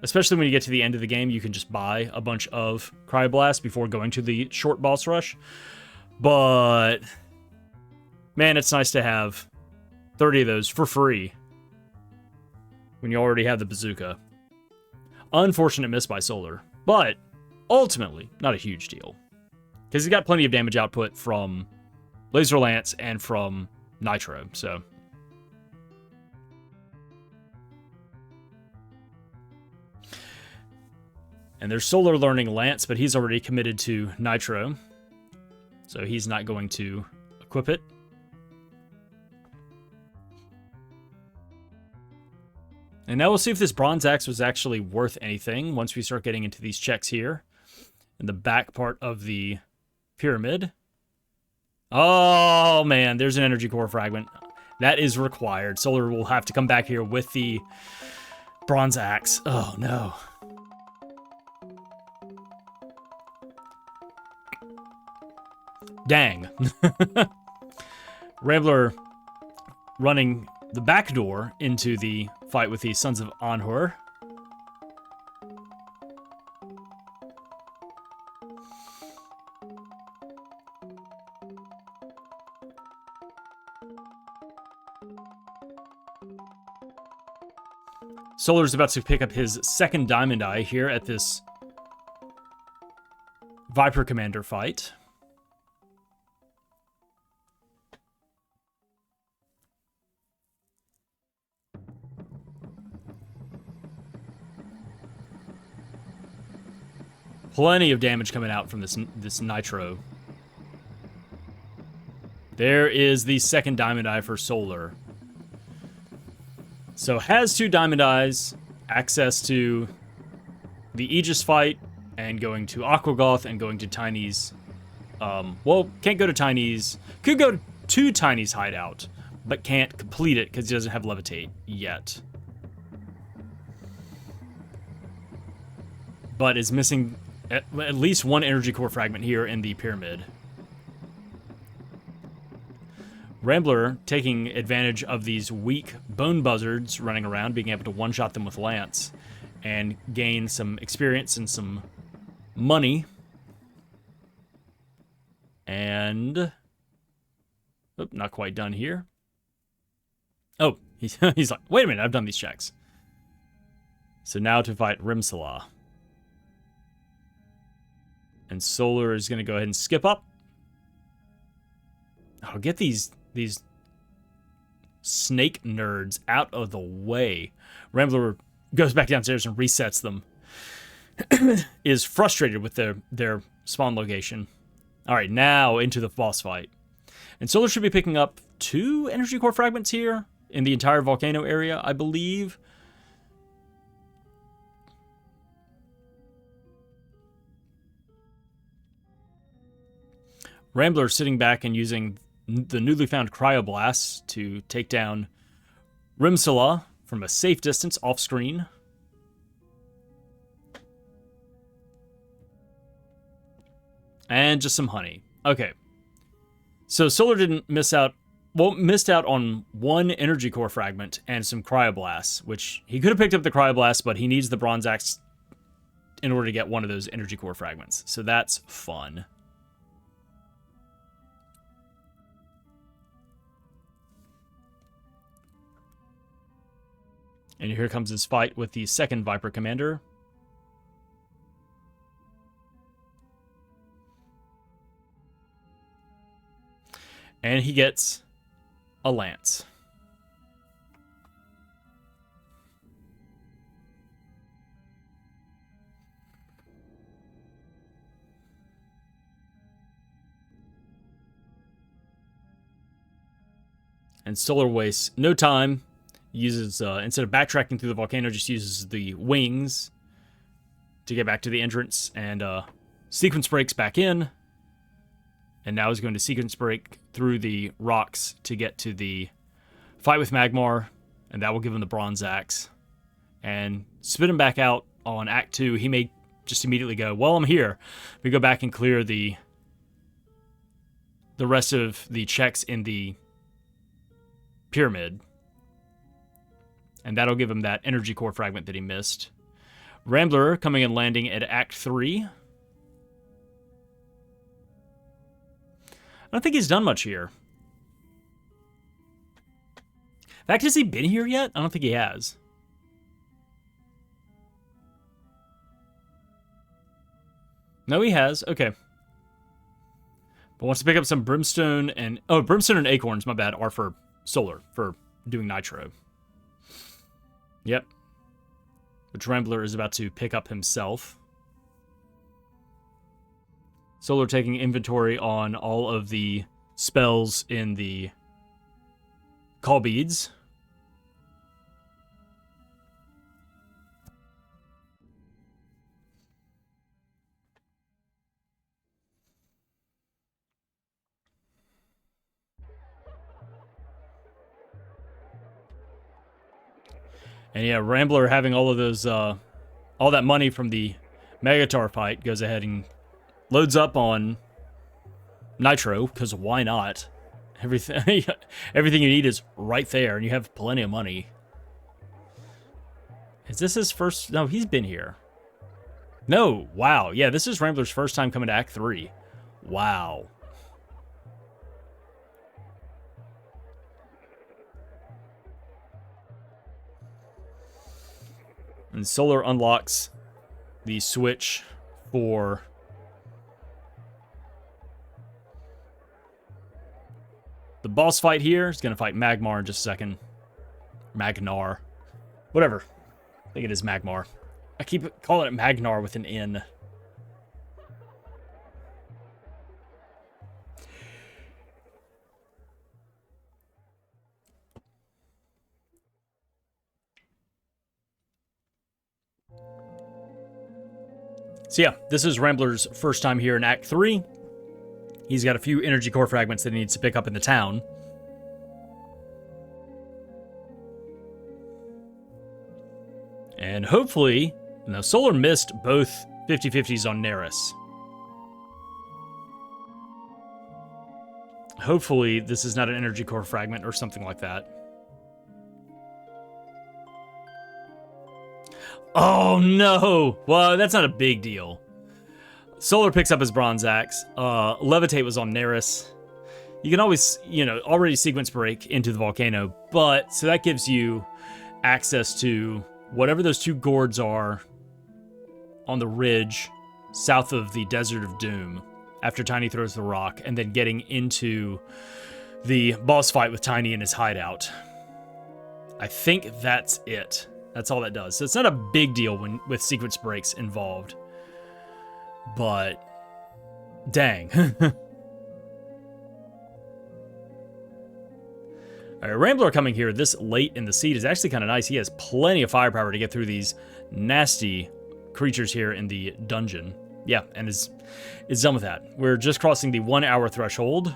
Especially when you get to the end of the game, you can just buy a bunch of cryoblasts before going to the short boss rush. But, man, it's nice to have 30 of those for free when you already have the bazooka. Unfortunate miss by Solar, but ultimately, not a huge deal. Because he's got plenty of damage output from Laser Lance and from Nitro, so... And there's Solar learning Lance, but he's already committed to Nitro. So he's not going to equip it. And now we'll see if this bronze axe was actually worth anything once we start getting into these checks here. In the back part of the pyramid. Oh, man, there's an energy core fragment. That is required. Solar will have to come back here with the bronze axe. Oh, no. Dang. Rambler running the back door into the fight with the Sons of Anhur. Solar's about to pick up his second Diamond Eye here at this Viper Commander fight. Plenty of damage coming out from this Nitro. There is the second Diamond Eye for Solar. So has 2 Diamond Eyes, access to the Aegis fight, and going to Aquagoth and going to Tiny's. Well, can't go to Tiny's. Could go to Tiny's hideout, but can't complete it because he doesn't have Levitate yet. But is missing at least 1 energy core fragment here in the pyramid. Rambler taking advantage of these weak bone buzzards running around, being able to one-shot them with Lance and gain some experience and some money. And... oh, not quite done here. Oh, he's like, wait a minute, I've done these checks. So now to fight Rimsala. And Solar is going to go ahead and skip up. I'll get these snake nerds out of the way. Rambler goes back downstairs and resets them. is frustrated with their spawn location. All right, now into the boss fight. And Solar should be picking up 2 energy core fragments here in the entire volcano area, I believe. Rambler sitting back and using the newly found cryoblasts to take down Rimsala from a safe distance off screen. And just some honey. Okay. So Solar didn't miss out. Well, missed out on 1 energy core fragment and some cryoblasts, which he could have picked up the cryoblast, but he needs the bronze axe in order to get 1 of those energy core fragments. So that's fun. And here comes his fight with the second Viper Commander. And he gets a lance. And Solar wastes no time. Uses, instead of backtracking through the volcano, just uses the wings to get back to the entrance. And sequence breaks back in. And now he's going to sequence break through the rocks to get to the fight with Magmar. And that will give him the bronze axe. And spit him back out on Act 2. He may just immediately go, well, I'm here. We go back and clear the rest of the checks in the pyramid. And that'll give him that energy core fragment that he missed. Rambler coming and landing at Act 3. I don't think he's done much here. In fact, has he been here yet? I don't think he has. No, he has. Okay. But wants to pick up some brimstone and... Oh, brimstone and acorns, my bad, are for Solar, for doing nitro. Yep. Which Rambler is about to pick up himself. Solar taking inventory on all of the spells in the call beads. And yeah, Rambler having all of those, all that money from the Magatar fight goes ahead and loads up on Nitro, because why not? Everything you need is right there, and you have plenty of money. Is this his first? No, he's been here. No, wow. Yeah, this is Rambler's first time coming to Act 3. Wow. And Solar unlocks the switch for the boss fight here. He's going to fight Magmar in just a second. Magnar. Whatever. I think it is Magmar. I keep calling it Magnar with an N. So yeah, this is Rambler's first time here in Act 3. He's got a few energy core fragments that he needs to pick up in the town. And hopefully, now Solar missed both 50/50s on Neris. Hopefully this is not an energy core fragment or something like that. Oh no! Well, that's not a big deal. Solar picks up his bronze axe. Levitate was on Neris. You can always, already sequence break into the volcano, but so that gives you access to whatever those 2 gourds are on the ridge south of the Desert of Doom after Tiny throws the rock, and then getting into the boss fight with Tiny in his hideout. I think that's it. That's all that does. So it's not a big deal when with sequence breaks involved. But dang. Alright, Rambler coming here this late in the seed is actually kind of nice. He has plenty of firepower to get through these nasty creatures here in the dungeon. Yeah, and is done with that. We're just crossing the 1 hour threshold.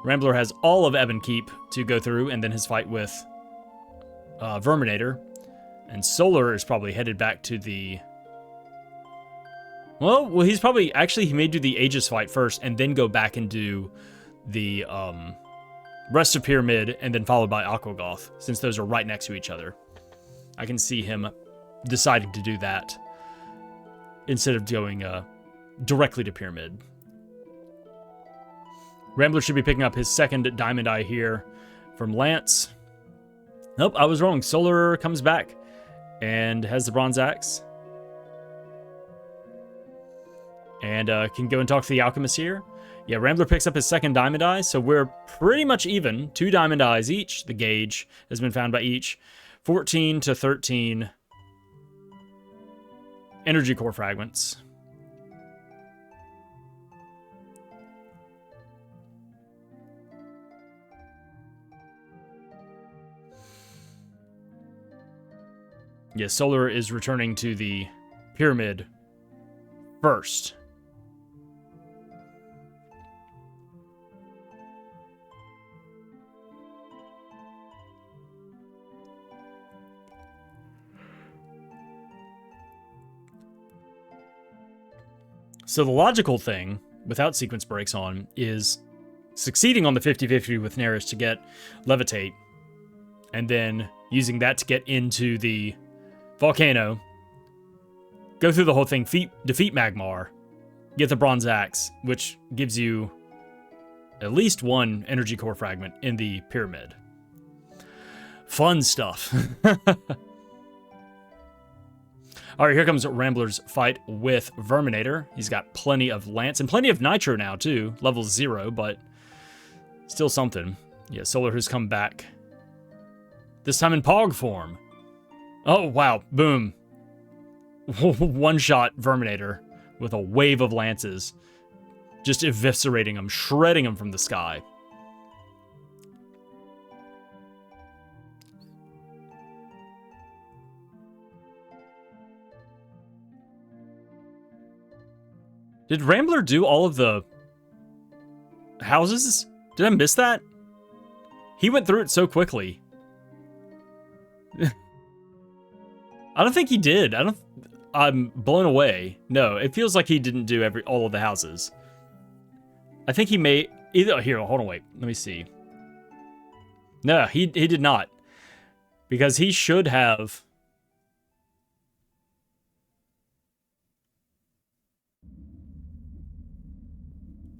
Rambler has all of Ebon Keep to go through, and then his fight with Verminator. And Solar is probably headed back to the... Well, he's probably... Actually, he may do the Aegis fight first, and then go back and do the rest of Pyramid, and then followed by Aquagoth, since those are right next to each other. I can see him deciding to do that instead of going directly to Pyramid. Rambler should be picking up his second Diamond Eye here from Lance. Nope, I was wrong. Solar comes back and has the Bronze Axe. And can go and talk to the Alchemist here. Yeah, Rambler picks up his second Diamond Eye, so we're pretty much even. 2 Diamond Eyes each. The gauge has been found by each. 14 to 13 energy core fragments. Yeah, Solar is returning to the Pyramid first. So the logical thing, without sequence breaks on, is succeeding on the 50-50 with Neris to get Levitate, and then using that to get into the Volcano, go through the whole thing, defeat Magmar, get the Bronze Axe, which gives you at least 1 energy core fragment in the Pyramid. Fun stuff. Alright, here comes Rambler's fight with Verminator. He's got plenty of Lance and plenty of Nitro now, too. Level 0, but still something. Yeah, Solar has come back. This time in Pog form. Oh, wow. Boom. One-shot Verminator with a wave of lances. Just eviscerating him, shredding him from the sky. Did Rambler do all of the houses? Did I miss that? He went through it so quickly. I don't think he did. I'm blown away. No, it feels like he didn't do all of the houses. I think he may either. Here, hold on, wait. Let me see. No, he did not, because he should have.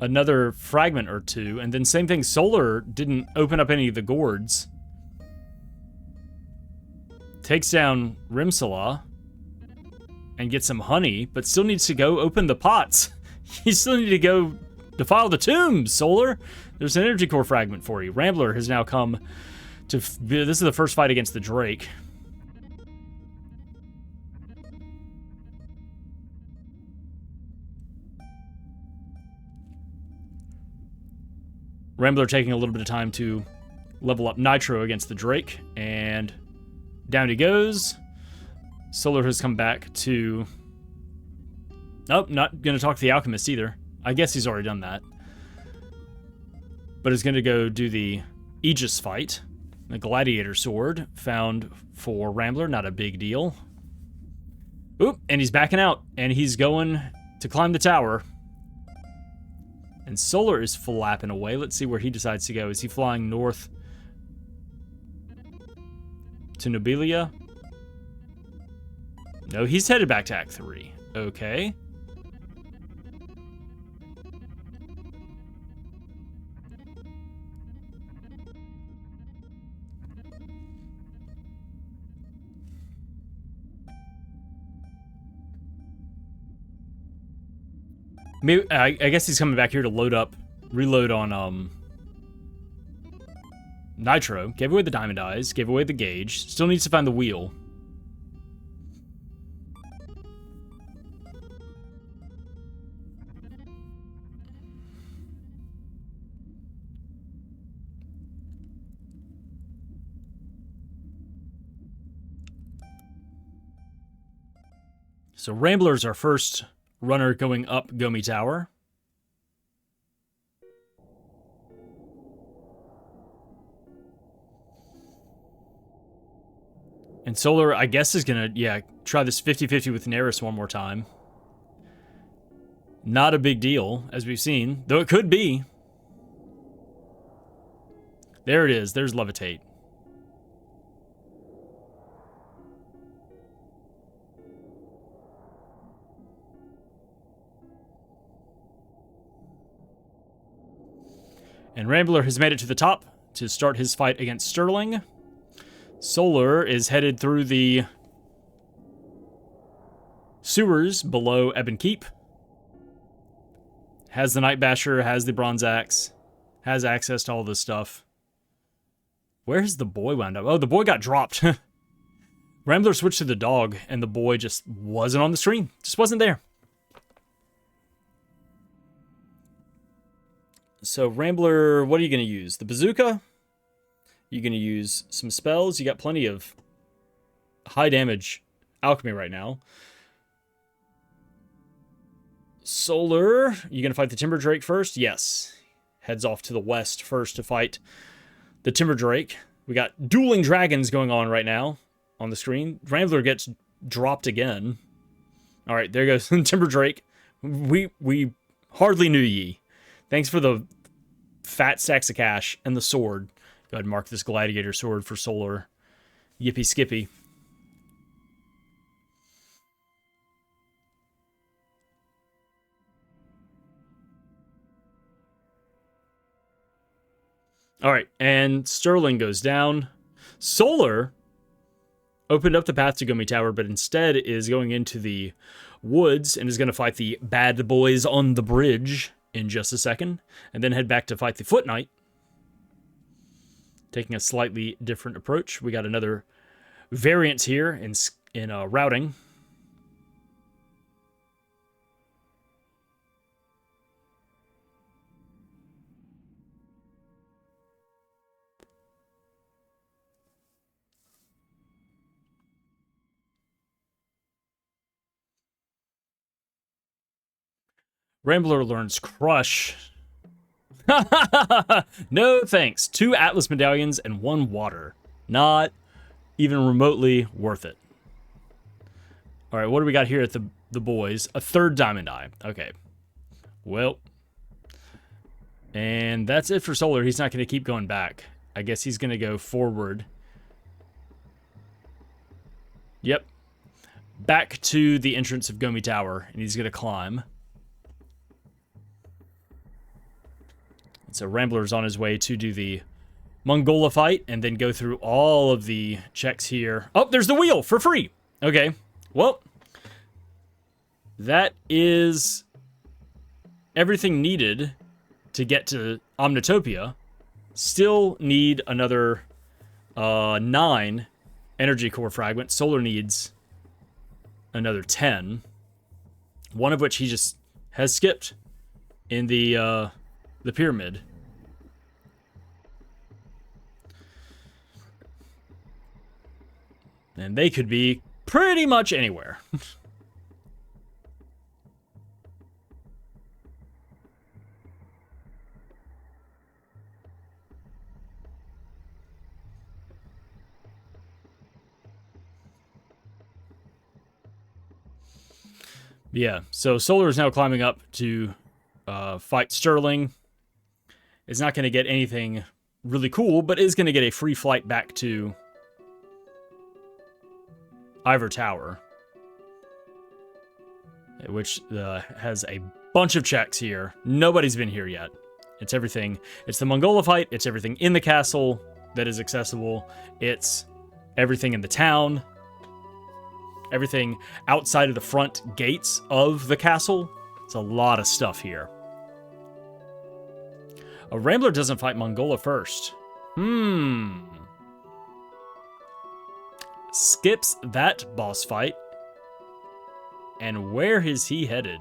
Another fragment or 2, and then same thing. Solar didn't open up any of the gourds. Takes down Rimsala and gets some honey, but still needs to go open the pots. You still need to go defile the tombs, Solar. There's an energy core fragment for you. Rambler has now come to... This is the first fight against the Drake. Rambler taking a little bit of time to level up Nitro against the Drake, and down he goes. Solar has come back to... Nope, not going to talk to the Alchemist either. I guess he's already done that. But is going to go do the Aegis fight. The Gladiator Sword, found for Rambler, not a big deal. Oop, and he's backing out, and he's going to climb the tower. And Solar is flapping away. Let's see where he decides to go. Is he flying north to Nobilia? No, he's headed back to Act 3. Okay. Maybe, I guess he's coming back here to reload on Nitro. Gave away the Diamond Eyes, gave away the gauge. Still needs to find the wheel. So Rambler's our first runner going up Gomi Tower. And Solar, I guess, is going to, yeah, try this 50-50 with Neris one more time. Not a big deal, as we've seen, though it could be. There it is. There's Levitate. And Rambler has made it to the top to start his fight against Sterling. Solar is headed through the sewers below Ebon Keep. Has the Night Basher, has the Bronze Axe, has access to all this stuff. Where's the boy wound up? Oh, the boy got dropped. Rambler switched to the dog, and the boy just wasn't on the stream. Just wasn't there. So, Rambler, what are you going to use? The bazooka? You're going to use some spells. You got plenty of high damage alchemy right now. Solar, you going to fight the Timber Drake first? Yes. Heads off to the west first to fight the Timber Drake. We got dueling dragons going on right now on the screen. Rambler gets dropped again. All right, there goes Timber Drake. We hardly knew ye. Thanks for the fat stacks of cash and the sword. Go ahead and mark this gladiator sword for Solar. Yippee skippy. All right, and Sterling goes down. Solar opened up the path to Gomi Tower, but instead is going into the woods and is going to fight the bad boys on the bridge in just a second, and then head back to fight the Foot Knight. Taking a slightly different approach. We got another variant here in routing. Rambler learns Crush. No thanks. 2 Atlas medallions and 1 water. Not even remotely worth it. All right, what do we got here at the boys? A 3rd diamond eye. Okay. Well. And that's it for Solar. He's not going to keep going back. I guess he's going to go forward. Yep. Back to the entrance of Gomi Tower. And he's going to climb. So Rambler's on his way to do the Mongola fight and then go through all of the checks here. Oh, there's the wheel for free. Okay. Well, that is everything needed to get to Omnitopia. Still need another 9 energy core fragments. Solar needs another 10. One of which he just has skipped in the pyramid. And they could be pretty much anywhere. Yeah, so Solar is now climbing up to fight Sterling. Is not going to get anything really cool, but is going to get a free flight back to Ivor Tower, which has a bunch of checks here. Nobody's been here yet. It's everything. It's the Mongola fight. It's everything in the castle that is accessible. It's everything in the town. Everything outside of the front gates of the castle. It's a lot of stuff here. A Rambler doesn't fight Mongola first. Skips that boss fight. And where is he headed?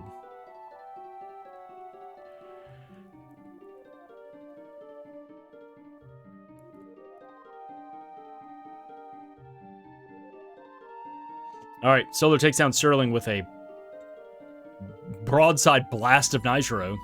Alright, Solar takes down Sterling with a broadside blast of nitro.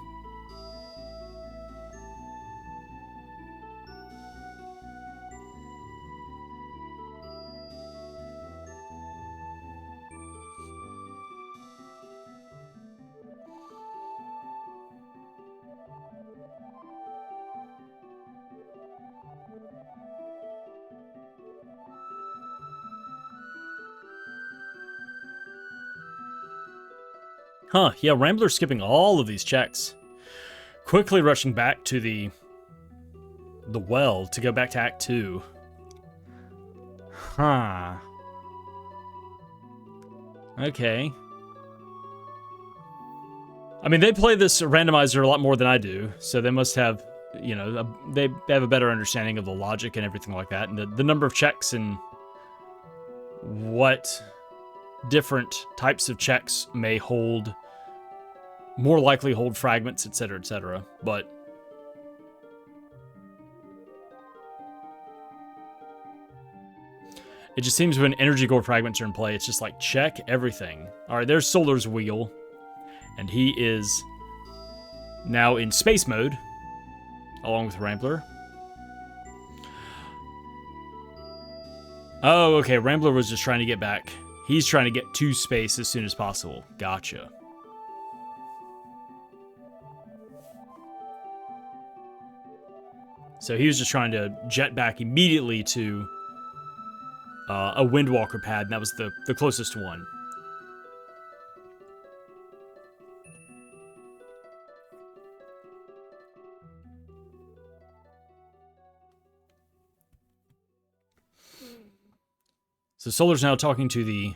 Huh, yeah, Rambler's skipping all of these checks. Quickly rushing back to the well to go back to Act 2. Huh. Okay. I mean, they play this randomizer a lot more than I do, so they must have, you know, they have a better understanding of the logic and everything like that, and the number of checks and what different types of checks may hold, more likely hold fragments, etc., etc. But it just seems when energy core fragments are in play, it's just like, check everything. All right, there's Solar's wheel, and he is now in space mode, along with Rambler. Oh, okay, Rambler was just trying to get back. He's trying to get to space as soon as possible. Gotcha. So he was just trying to jet back immediately to a Windwalker pad, and that was the closest one. So Solar's now talking to the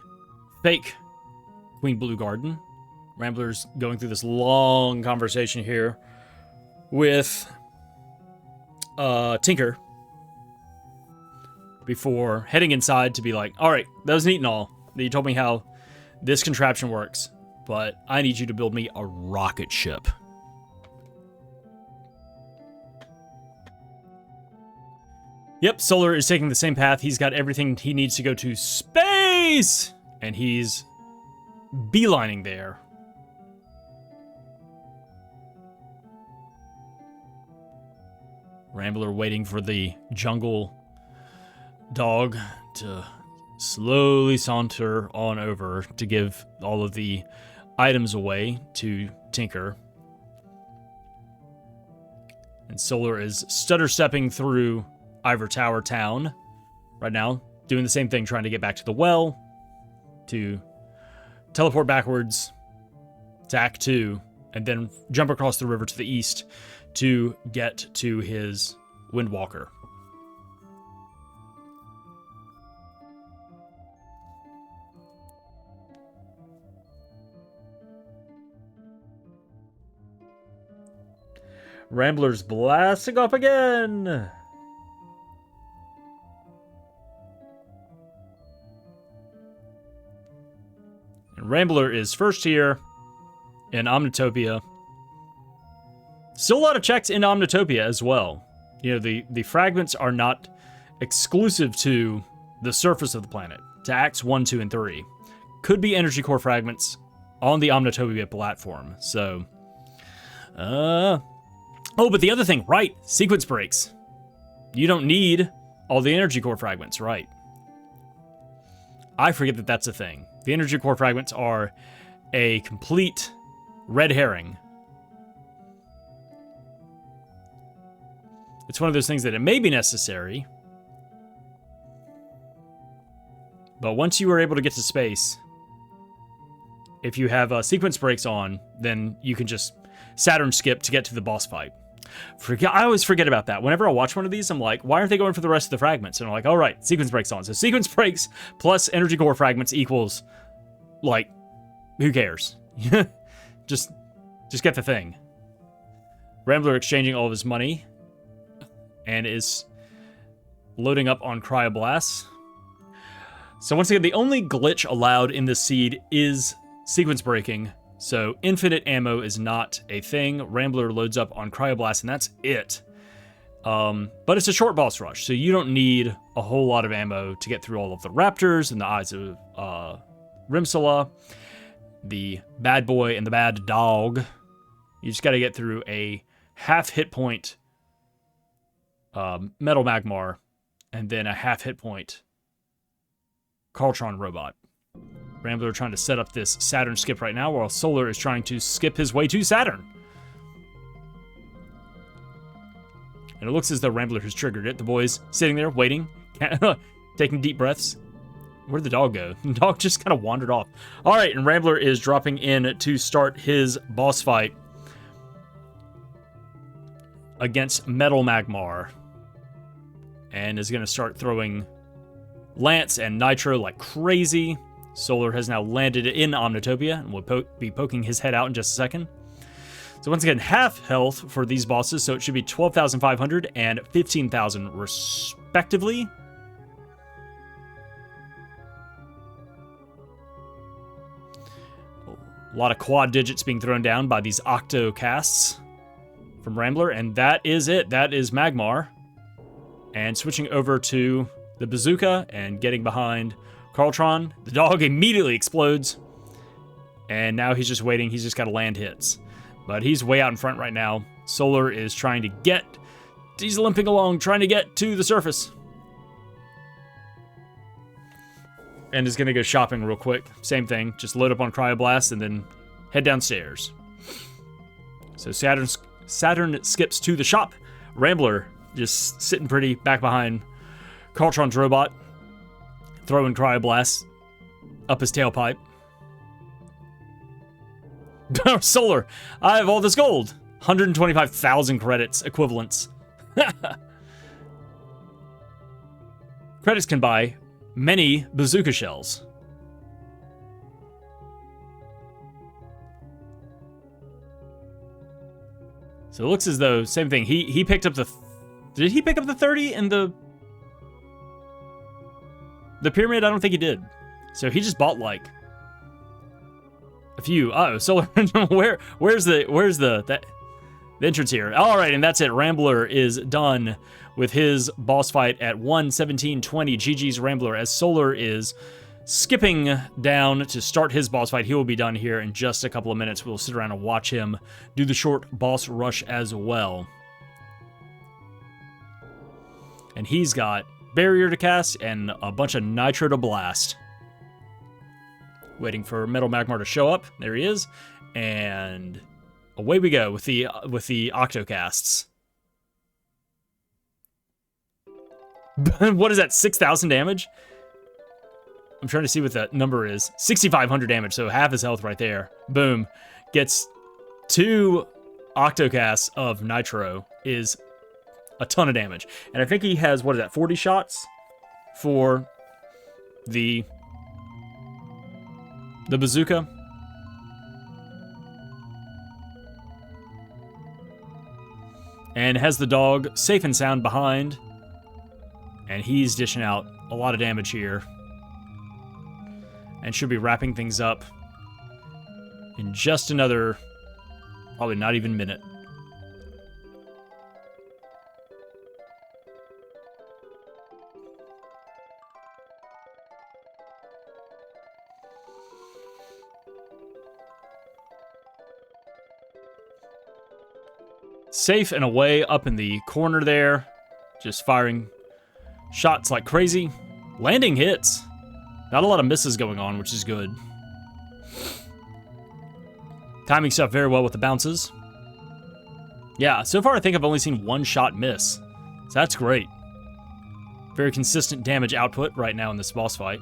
fake Queen Blue Garden. Rambler's going through this long conversation here with Tinker before heading inside to be like, all right, that was neat and all. You told me how this contraption works, but I need you to build me a rocket ship. Yep, Solar is taking the same path. He's got everything he needs to go to space! And he's beelining there. Rambler waiting for the jungle dog to slowly saunter on over to give all of the items away to Tinker. And Solar is stutter-stepping through Ivor Tower Town right now, doing the same thing, trying to get back to the well, to teleport backwards to Act 2, and then jump across the river to the east to get to his Windwalker. Rambler's blasting off again! And Rambler is first here in Omnitopia. Still a lot of checks in Omnitopia as well. You know, the fragments are not exclusive to the surface of the planet, to Acts 1, 2, and 3. Could be energy core fragments on the Omnitopia platform, so... Oh, but the other thing, right, sequence breaks. You don't need all the energy core fragments, right? I forget that that's a thing. The energy core fragments are a complete red herring. It's one of those things that it may be necessary, but once you are able to get to space, if you have sequence breaks on, then you can just Saturn skip to get to the boss fight. I always forget about that. Whenever I watch one of these, I'm like, why aren't they going for the rest of the fragments? And I'm like, all right, sequence breaks on. So sequence breaks plus energy core fragments equals, like, who cares? just get the thing. Rambler exchanging all of his money and is loading up on Cryoblasts. So once again, the only glitch allowed in this seed is sequence breaking. So infinite ammo is not a thing. Rambler loads up on Cryoblast, and that's it. But it's a short boss rush, so you don't need a whole lot of ammo to get through all of the raptors and the eyes of Rimsala. the bad boy and the bad dog. You just got to get through a half hit point Metal Magmar, and then a half hit point Carltron robot. Rambler trying to set up this Saturn skip right now, while Solar is trying to skip his way to Saturn. And it looks as though Rambler has triggered it. The boy's sitting there, waiting, taking deep breaths. Where'd the dog go? The dog just kind of wandered off. All right, and Rambler is dropping in to start his boss fight against Metal Magmar. And is going to start throwing Lance and Nitro like crazy. Solar has now landed in Omnitopia and will be poking his head out in just a second. So once again, half health for these bosses, so it should be 12,500 and 15,000 respectively. A lot of quad digits being thrown down by these octo casts from Rambler, and that is it. That is Magmar. And switching over to the bazooka and getting behind Carltron. The dog immediately explodes. And now he's just waiting. He's just got to land hits. But he's way out in front right now. Solar is trying to get... He's limping along, trying to get to the surface. And is going to go shopping real quick. Same thing. Just load up on Cryoblast and then head downstairs. So Saturn skips to the shop. Rambler just sitting pretty back behind Carltron's robot, throwing Cryoblast up his tailpipe. Solar, I have all this gold. 125,000 credits equivalents. Credits can buy many bazooka shells. So it looks as though, same thing, he picked up the... Did he pick up the 30 in the pyramid? I don't think he did. So he just bought like a few. Oh, Solar. where's the entrance here? All right, and that's it. Rambler is done with his boss fight at 1:17:20. GG's Rambler, as Solar is skipping down to start his boss fight. He will be done here in just a couple of minutes. We'll sit around and watch him do the short boss rush as well. And he's got Barrier to cast and a bunch of Nitro to blast. Waiting for Metal Magmar to show up. There he is. And away we go with the Octocasts. What is that, 6,000 damage? I'm trying to see what that number is. 6,500 damage, so half his health right there. Boom. Gets 2 Octocasts of Nitro. Is a ton of damage. And I think he has, what is that, 40 shots for the bazooka. And has the dog safe and sound behind. And he's dishing out a lot of damage here. And should be wrapping things up in just another, probably not even minute. Safe and away up in the corner there. Just firing shots like crazy. Landing hits. Not a lot of misses going on, which is good. Timing stuff very well with the bounces. Yeah, so far I think I've only seen one shot miss. So that's great. Very consistent damage output right now in this boss fight.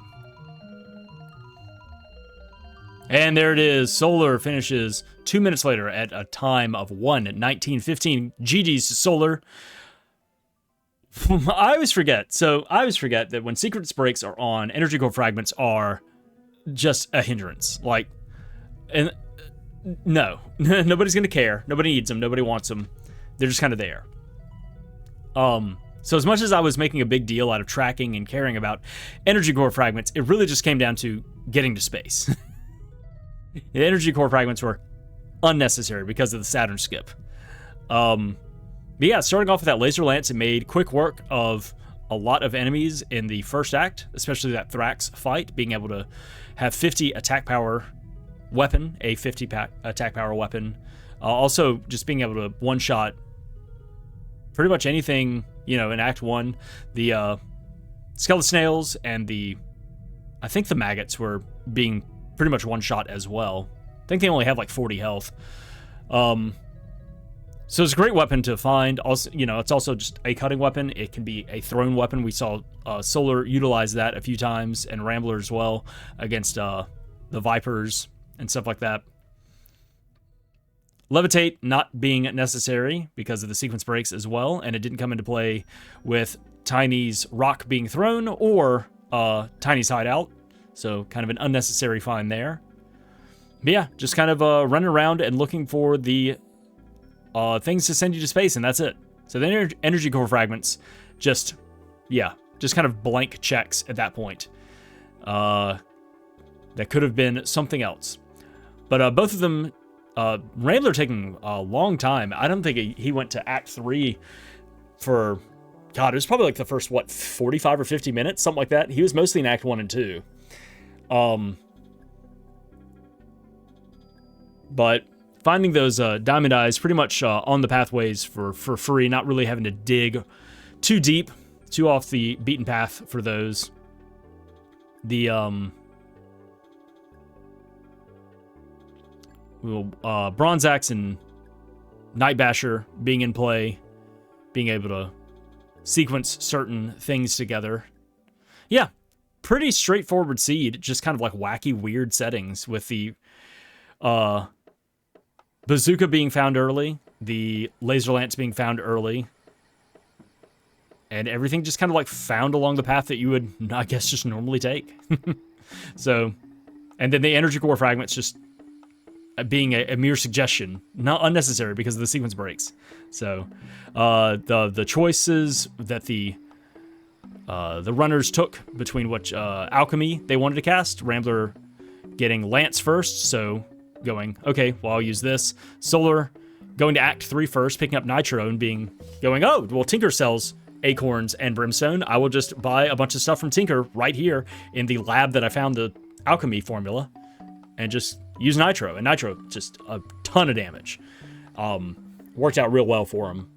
And there it is. Solar finishes 2 minutes later at a time of 1:19:15. GG's Solar. I always forget. So I always forget that when Secrets breaks are on, Energy Core Fragments are just a hindrance. Like, and no, nobody's gonna care. Nobody needs them. Nobody wants them. They're just kind of there. So as much as I was making a big deal out of tracking and caring about Energy Core Fragments, it really just came down to getting to space. The Energy Core Fragments were unnecessary because of the Saturn skip. But yeah, starting off with that Laser Lance, it made quick work of a lot of enemies in the first act, especially that Thrax fight, being able to have 50 attack power weapon, a 50 attack power weapon. Also, just being able to one-shot pretty much anything, you know, in Act 1. The skeleton snails and I think the maggots were being pretty much one-shot as well. I think they only have like 40 health. So it's a great weapon to find. Also, you know, it's also just a cutting weapon. It can be a thrown weapon. We saw Solar utilize that a few times, and Rambler as well, against the Vipers and stuff like that. Levitate not being necessary because of the sequence breaks as well, and it didn't come into play with Tiny's rock being thrown or Tiny's hideout. So kind of an unnecessary find there. But yeah, just kind of running around and looking for the things to send you to space, and that's it. So the energy core fragments, just kind of blank checks at that point. That could have been something else. But both of them, Rambler taking a long time. I don't think he went to Act 3 for, God, it was probably like the first, 45 or 50 minutes? Something like that. He was mostly in Act 1 and 2. But finding those diamond eyes pretty much on the pathways for free, not really having to dig too deep, too off the beaten path for those. The Bronze Axe and Night Basher being in play, being able to sequence certain things together. Yeah, pretty straightforward seed, just kind of like wacky, weird settings with the bazooka being found early, the laser lance being found early, and everything just kind of like found along the path that you would, I guess, just normally take. So, and then the energy core fragments just being a mere suggestion, not unnecessary because of the sequence breaks. So, the choices that the runners took between which Alchemy they wanted to cast, Rambler getting Lance first, so going, okay, well, I'll use this. Solar going to Act 3 first, picking up Nitro and going, oh, well, Tinker sells acorns and brimstone. I will just buy a bunch of stuff from Tinker right here in the lab that I found the alchemy formula and just use Nitro. And Nitro, just a ton of damage. Worked out real well for him.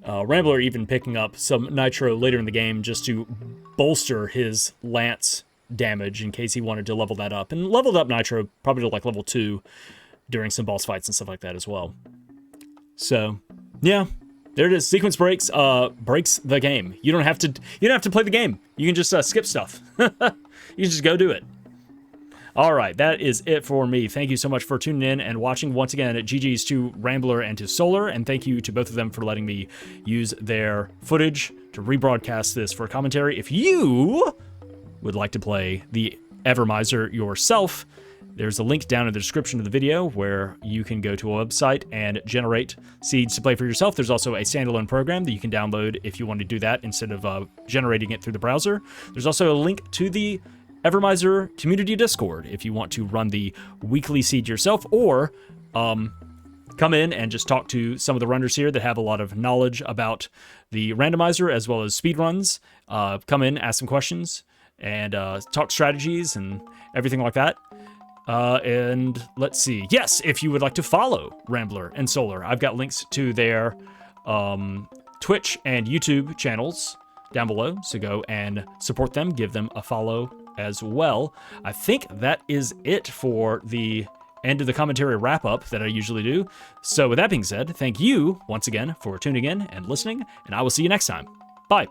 Rambler even picking up some Nitro later in the game just to bolster his Lance damage in case he wanted to level that up. And leveled up Nitro probably to like level 2 during some boss fights and stuff like that as well. So, yeah. There it is. Sequence breaks breaks the game. You don't have to play the game. You can just skip stuff. You can just go do it. All right, that is it for me. Thank you so much for tuning in and watching. Once again, GG's to Rambler and to Solar, and thank you to both of them for letting me use their footage to rebroadcast this for commentary. If you would like to play the Evermizer yourself, there's a link down in the description of the video where you can go to a website and generate seeds to play for yourself. There's also a standalone program that you can download if you want to do that instead of generating it through the browser. There's also a link to the Evermizer community Discord if you want to run the weekly seed yourself, or come in and just talk to some of the runners here that have a lot of knowledge about the randomizer as well as speedruns. Come in, ask some questions, and talk strategies and everything like that. And let's see. Yes, if you would like to follow Rambler and Solar, I've got links to their Twitch and YouTube channels down below. So go and support them, give them a follow as well. I think that is it for the end of the commentary wrap-up that I usually do. So with that being said, thank you once again for tuning in and listening, and I will see you next time. Bye.